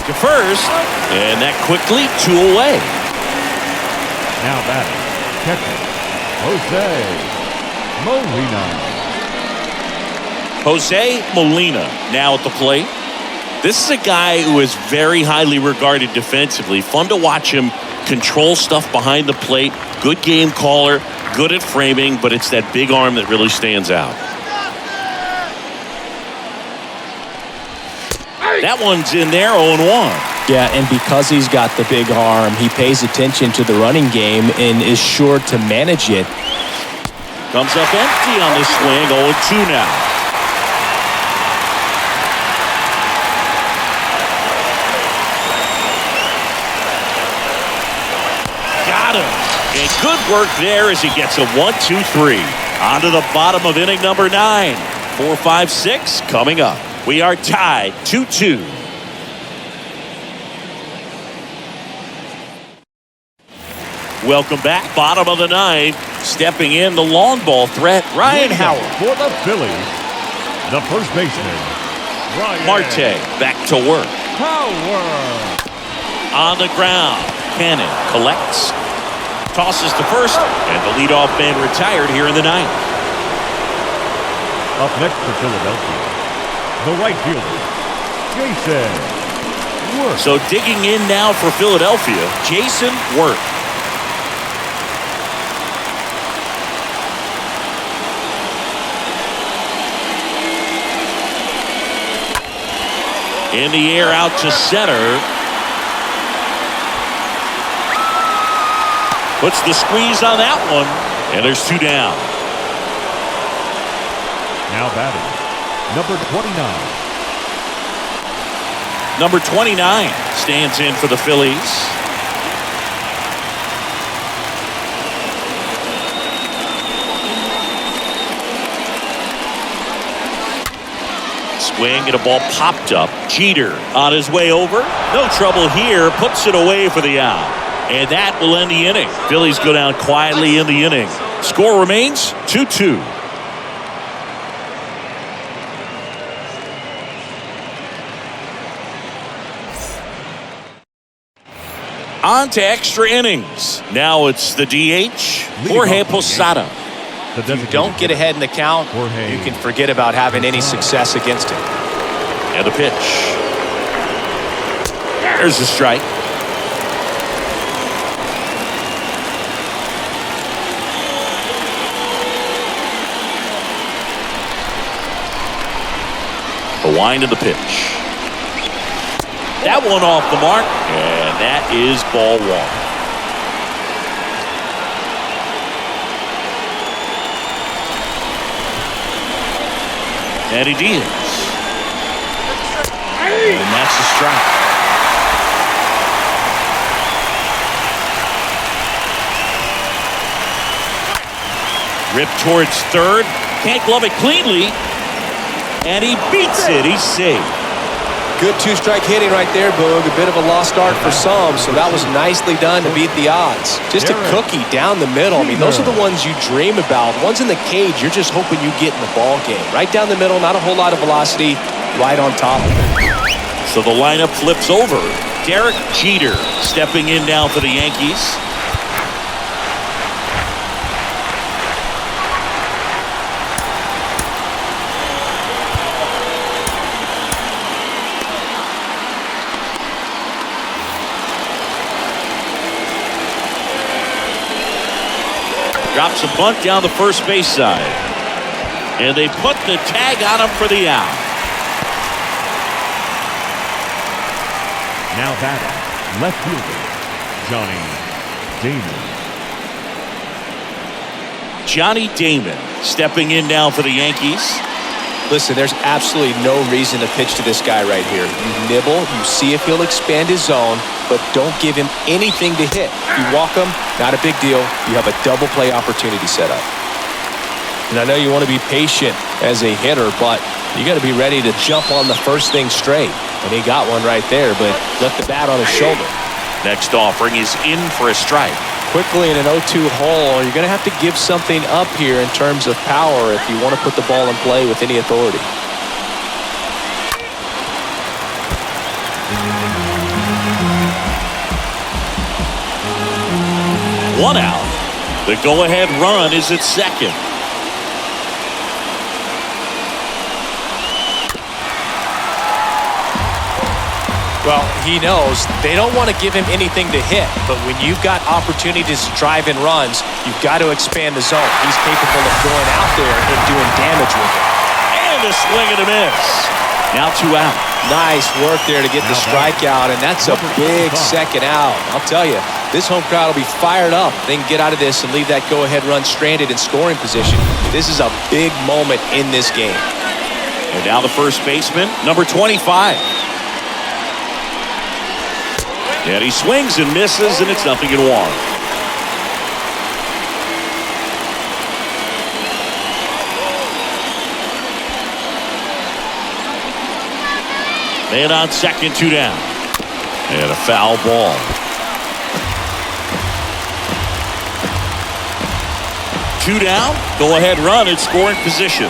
To first, and that quickly 2 away. Now batting, catcher, Jose Molina. Jose Molina now at the plate. This is a guy who is very highly regarded defensively. Fun to watch him control stuff behind the plate. Good game caller, good at framing, but it's that big arm that really stands out. That one's in there, 0-1. Yeah, and because he's got the big arm, he pays attention to the running game and is sure to manage it. Comes up empty on the swing, 0-2 now. Got him. And good work there as he gets a 1-2-3. On to the bottom of inning number 9. 4, 5, 6 coming up. We are tied 2-2. Welcome back. Bottom of the 9th. Stepping in the long ball threat, Ryan Howard. For the Phillies, the first baseman, Ryan Marte back to work. Howard. On the ground. Cannon collects. Tosses to first. And the leadoff man retired here in the 9th. Up next for Philadelphia, the right fielder, Jason Worth. So digging in now for Philadelphia, Jason Worth. In the air out to center. Puts the squeeze on that one. And there's 2 down. Now batting, number 29. Number 29 stands in for the Phillies. Swing and a ball popped up. Jeter on his way over. No trouble here. Puts it away for the out. And that will end the inning. Phillies go down quietly in the inning. Score remains 2-2. On to extra innings. Now it's the DH, Jorge Posada. If you don't get ahead in the count, you can forget about having any success against him. And the pitch. There's the strike. The wind of the pitch. That one off the mark, and that is ball 1. Eddie Diaz. And that's a strike. Ripped towards third. Can't glove it cleanly. And he beats it. He's safe. Good 2-strike hitting right there, Boog. A bit of a lost art for some, so that was nicely done to beat the odds. Just a cookie down the middle. I mean, those are the ones you dream about. Ones in the cage, you're just hoping you get in the ball game. Right down the middle, not a whole lot of velocity, right on top of it. So the lineup flips over. Derek Jeter stepping in now for the Yankees. Drops a bunt down the first base side. And they put the tag on him for the out. Now batting, left fielder, Johnny Damon. Johnny Damon stepping in now for the Yankees. Listen, there's absolutely no reason to pitch to this guy right here. You nibble, you see if he'll expand his zone, but don't give him anything to hit. You walk him, not a big deal. You have a double play opportunity set up. And I know you want to be patient as a hitter, but you got to be ready to jump on the first thing straight. And he got one right there, but left the bat on his shoulder. Next offering is in for a strike. Quickly in an 0-2 hole, you're going to have to give something up here in terms of power if you want to put the ball in play with any authority. One out. The go-ahead run is at second. Well, he knows they don't want to give him anything to hit, but when you've got opportunities to drive in runs, you've got to expand the zone. He's capable of going out there and doing damage with it. And a swing and a miss. Now 2 out. Nice work there to get the strikeout, and that's a big second out. I'll tell you, this home crowd will be fired up. They can get out of this and leave that go-ahead run stranded in scoring position. This is a big moment in this game. And now the first baseman, number 25. And he swings and misses, and it's 0-1. Man on second, 2 down. And a foul ball. Two down, go ahead run in scoring position.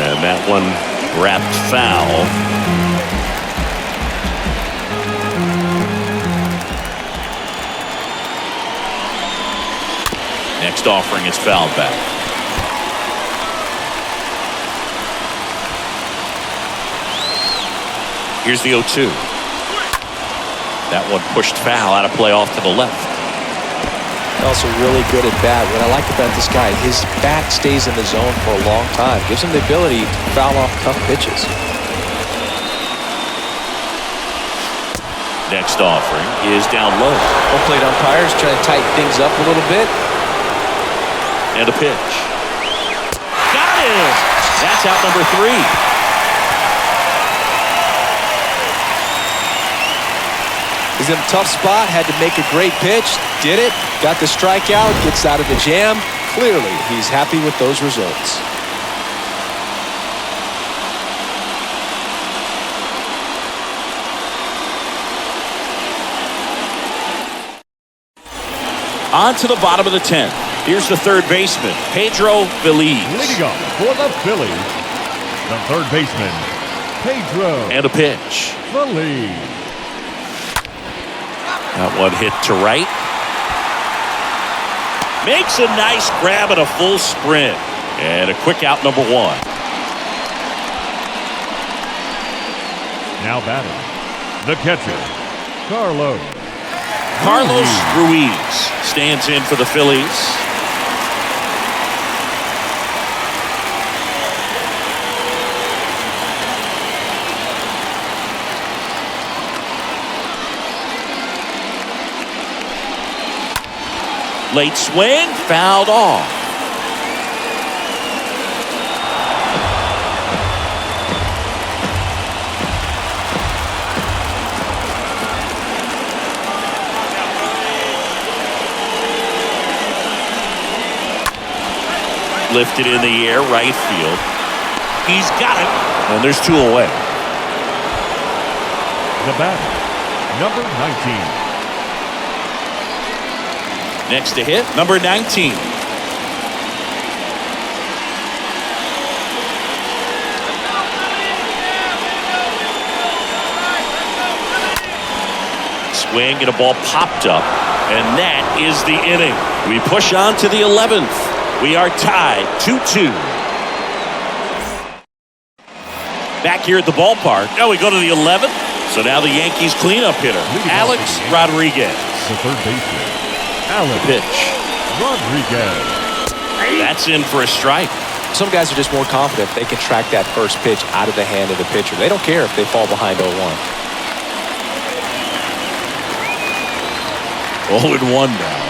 And that one wrapped foul. Next offering is fouled back. Here's the 0-2. That one pushed foul out of play off to the left. Also really good at bat. What I like about this guy, his bat stays in the zone for a long time. Gives him the ability to foul off tough pitches. Next offering is down low. Home plate umpires trying to tighten things up a little bit. And a pitch. Got him! That's out number 3. He's in a tough spot, had to make a great pitch, did it, got the strikeout, gets out of the jam. Clearly, he's happy with those results. On to the bottom of the 10th. Here's the third baseman, Pedro Phillies. Leading up for the Phillies, the third baseman, Pedro And a pitch. Phillies. That one hit to right. Makes a nice grab and a full sprint. And a quick out, number 1. Now batting, the catcher, Carlos Ruiz stands in for the Phillies. Late swing, fouled off. Lifted in the air, right field. He's got it, and there's 2 away. The batter, number 19. Next to hit, number 19. Swing and a ball popped up, and that is the inning. We push on to the 11th. We are tied 2-2. Back here at the ballpark. Now we go to the 11th. So now the Yankees cleanup hitter, Alex Rodriguez. The third baseman, Alex Pitch. Rodriguez. That's in for a strike. Some guys are just more confident if they can track that first pitch out of the hand of the pitcher. They don't care if they fall behind 0-1. 0-1 now.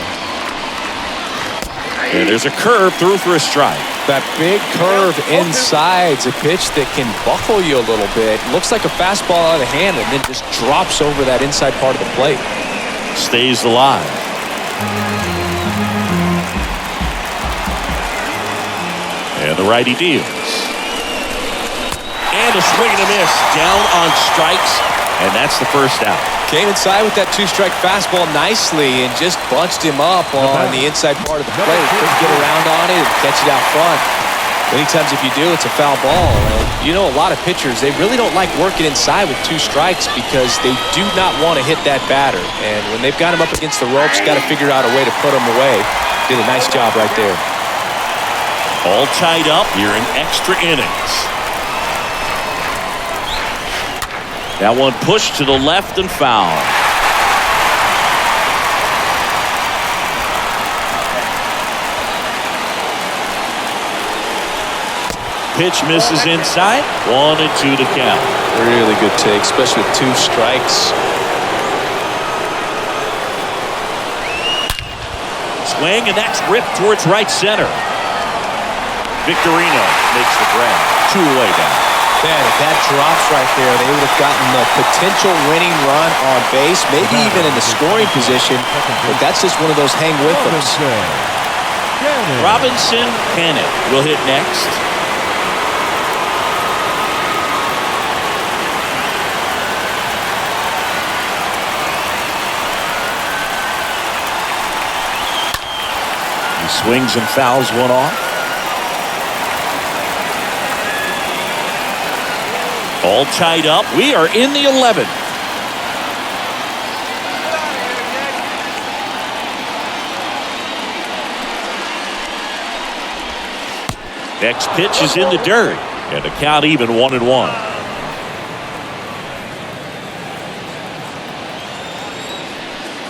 And there's a curve through for a strike. That big curve inside's a pitch that can buckle you a little bit. Looks like a fastball out of the hand and then just drops over that inside part of the plate. Stays alive. And the righty deals. And a swing and a miss. Down on strikes. And that's the first out. Came inside with that 2-strike fastball nicely and just bunched him up on the inside part of the plate. Couldn't get around on it and catch it out front. Many times if you do, it's a foul ball. And you know, a lot of pitchers, they really don't like working inside with 2 strikes because they do not want to hit that batter. And when they've got him up against the ropes, got to figure out a way to put him away. Did a nice job right there. All tied up here in extra innings. That one pushed to the left and foul. Pitch misses inside. 1-2 to count. Really good take, especially with 2 strikes. Swing, and that's ripped towards right center. Victorino makes the grab. 2 away now. Man, if that drops right there, they would have gotten a potential winning run on base, maybe even in the scoring position, but that's just one of those hang with them. Robinson Bennett will hit next. He swings and fouls one off. All tied up. We are in the 11th. Next pitch is in the dirt. And the count even 1-1.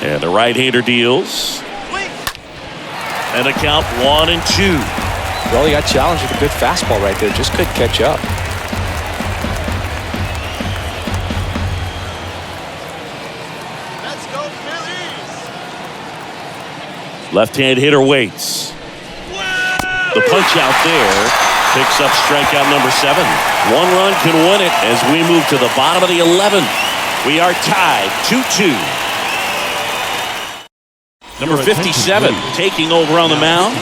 And the right-hander deals. And a count 1-2. Well, he got challenged with a good fastball right there. Just couldn't catch up. Let's go, Phillies! Left-hand hitter waits. The punch out there picks up strikeout number 7. 1 run can win it as we move to the bottom of the 11th. We are tied 2-2. Number 57 taking over on the mound.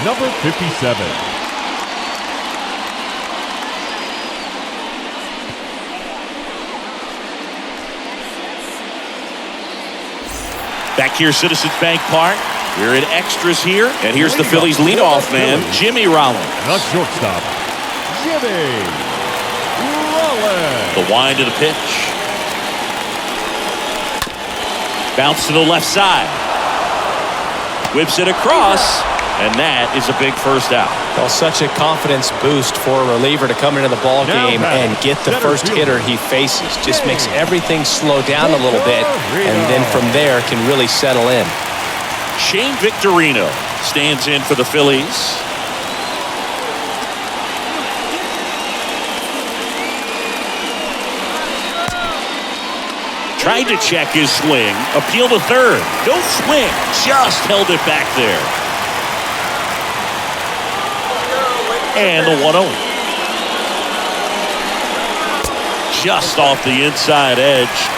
Number 57. Back here, Citizens Bank Park. We're in extras here, and here's the Phillies leadoff man, Jimmy Rollins. The shortstop, Jimmy Rollins. The wind to the pitch. Bounce to the left side. Whips it across, and that is a big first out. Well, such a confidence boost for a reliever to come into the ball game and get the first hitter he faces. Just makes everything slow down a little bit, and then from there can really settle in. Shane Victorino stands in for the Phillies. Tried to check his swing. Appeal to third. No swing. Just held it back there. And the 1-0. Just off the inside edge.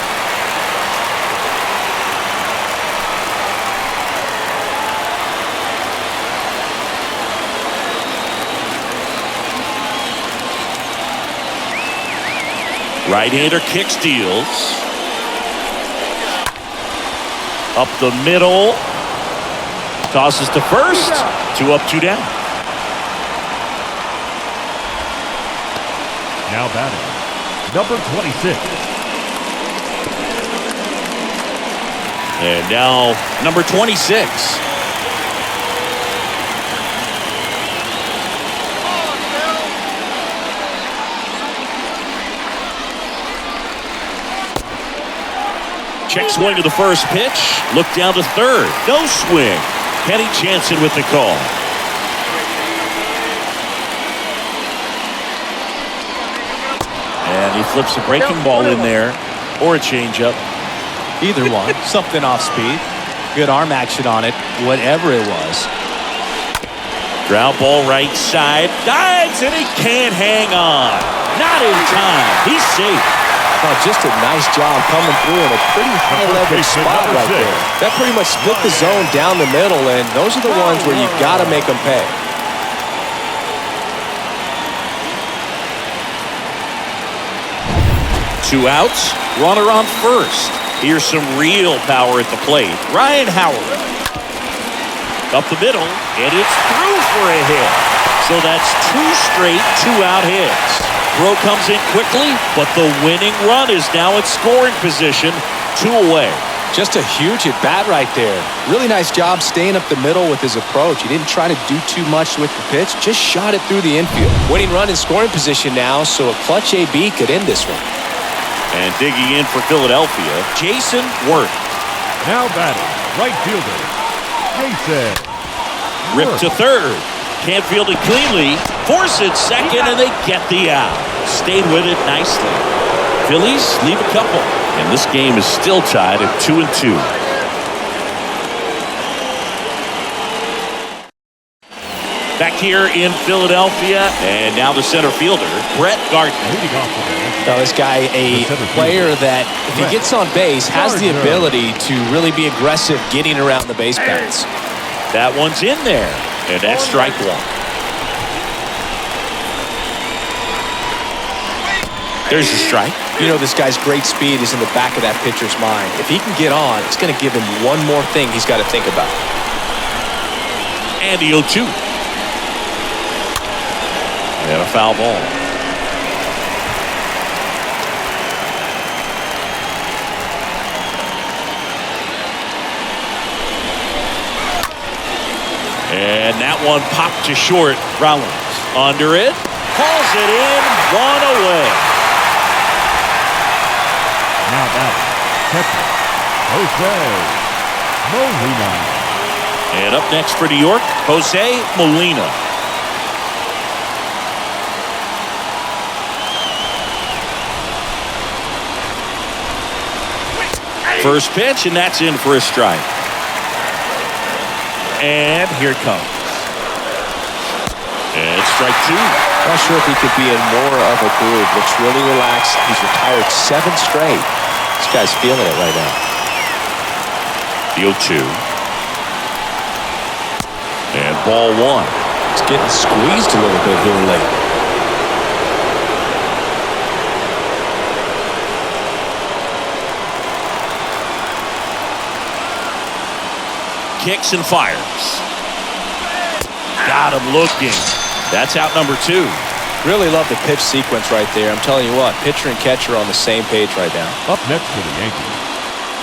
Right-hander kicks, deals. Up the middle. Tosses to first. 2 up, 2 down. Now batting, number 26. And now number 26. Check swing to the first pitch. Look down to third. No swing. Kenny Jansen with the call. And he flips a breaking ball in there, or a changeup. Either one. Something off speed. Good arm action on it, whatever it was. Ground ball right side. Dives, and he can't hang on. Not in time. He's safe. Oh, just a nice job coming through in a pretty high leverage spot right there. That pretty much split the zone down the middle, and those are the ones where you got to make them pay. Two outs, runner on first. Here's some real power at the plate. Ryan Howard. Up the middle, and it's through for a hit. So that's 2 straight 2-out hits. Throw comes in quickly, but the winning run is now in scoring position. 2 away. Just a huge at-bat right there. Really nice job staying up the middle with his approach. He didn't try to do too much with the pitch, just shot it through the infield. Winning run in scoring position now, so a clutch AB could end this one. And digging in for Philadelphia, Jason Worth. Now batting, right fielder, Jason. Ripped to third. Can't field it cleanly. Force it second, and they get the out. Stayed with it nicely. Phillies leave a couple, and this game is still tied at 2-2. Back here in Philadelphia, and now the center fielder, Brett Gardner. Now this guy, a player that, if he gets on base, has the ability to really be aggressive getting around the base paths. That one's in there, and that's strike 1. There's the strike. You know, this guy's great speed is in the back of that pitcher's mind. If he can get on, it's going to give him one more thing he's got to think about. And the 0-2. And a foul ball. And that one popped to short. Rollins under it. Calls it in. 1 away. Now batting, catcher, Jose Molina. And up next for New York, Jose Molina. First pitch, and that's in for a strike. And here it comes. And it's strike two. Not sure if he could be in more of a groove. Looks really relaxed. He's retired 7 straight. This guy's feeling it right now. The 0-2. And ball one. He's getting squeezed a little bit here late. Kicks and fires. Got him looking. That's out number 2. Really love the pitch sequence right there. I'm telling you what, pitcher and catcher are on the same page right now. Up next for the Yankees,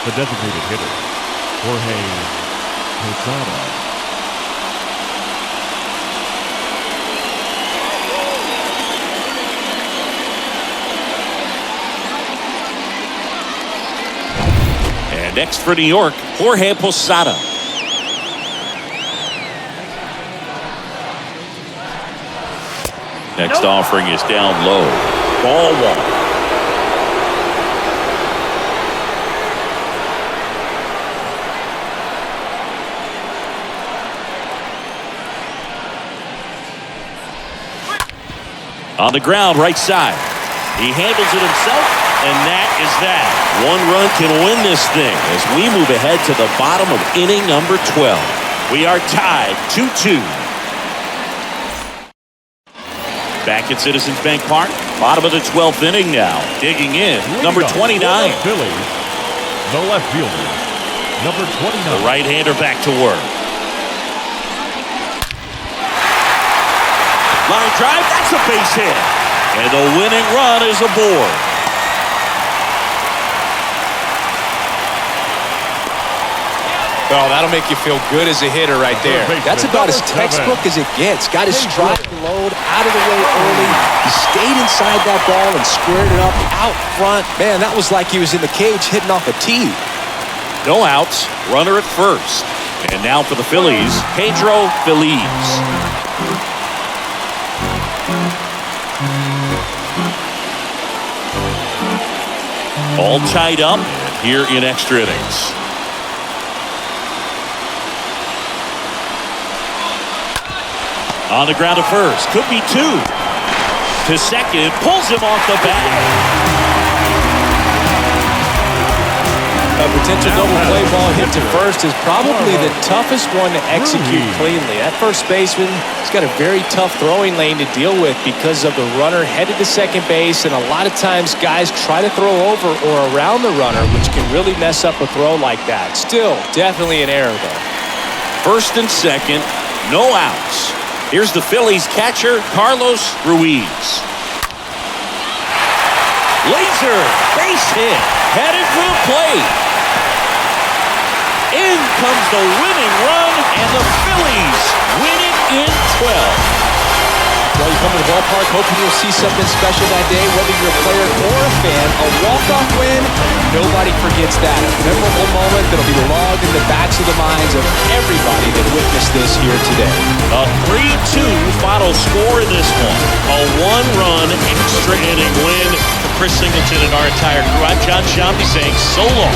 the designated hitter, Jorge Posada. And next for New York, Jorge Posada. Next offering is down low. Ball one. On the ground, right side. He handles it himself, and that is that. 1 run can win this thing as we move ahead to the bottom of inning number 12. We are tied 2-2. Back at Citizens Bank Park, bottom of the 12th inning now. Digging in, number 29. Phillies, the left fielder, number 29. The right-hander back to work. Line drive, that's a base hit. And the winning run is aboard. Oh, that'll make you feel good as a hitter right there. That's about as textbook as it gets. Got his strike load out of the way early. He stayed inside that ball and squared it up out front. Man, that was like he was in the cage hitting off a tee. No outs, runner at first. And now for the Phillies, Pedro Phillies. All tied up here in extra innings. On the ground to first. Could be 2. To second. Pulls him off the bat. A potential double play ball hit to first is probably the toughest one to execute cleanly. That first baseman has got a very tough throwing lane to deal with because of the runner headed to second base, and a lot of times guys try to throw over or around the runner, which can really mess up a throw like that. Still, definitely an error though. First and second, no outs. Here's the Phillies catcher, Carlos Ruiz. Laser, base hit, headed for the plate. In comes the winning run, and the Phillies win it in 12. Well, you come to the ballpark hoping you'll see something special that day, whether you're a player or a fan. A walk-off win, nobody forgets that. A memorable moment that'll be logged in the backs of the minds of everybody that witnessed this here today. A 3-2 final score in this one. A 1-run extra inning win for Chris Singleton and our entire crew. I'm John Shampi saying so long.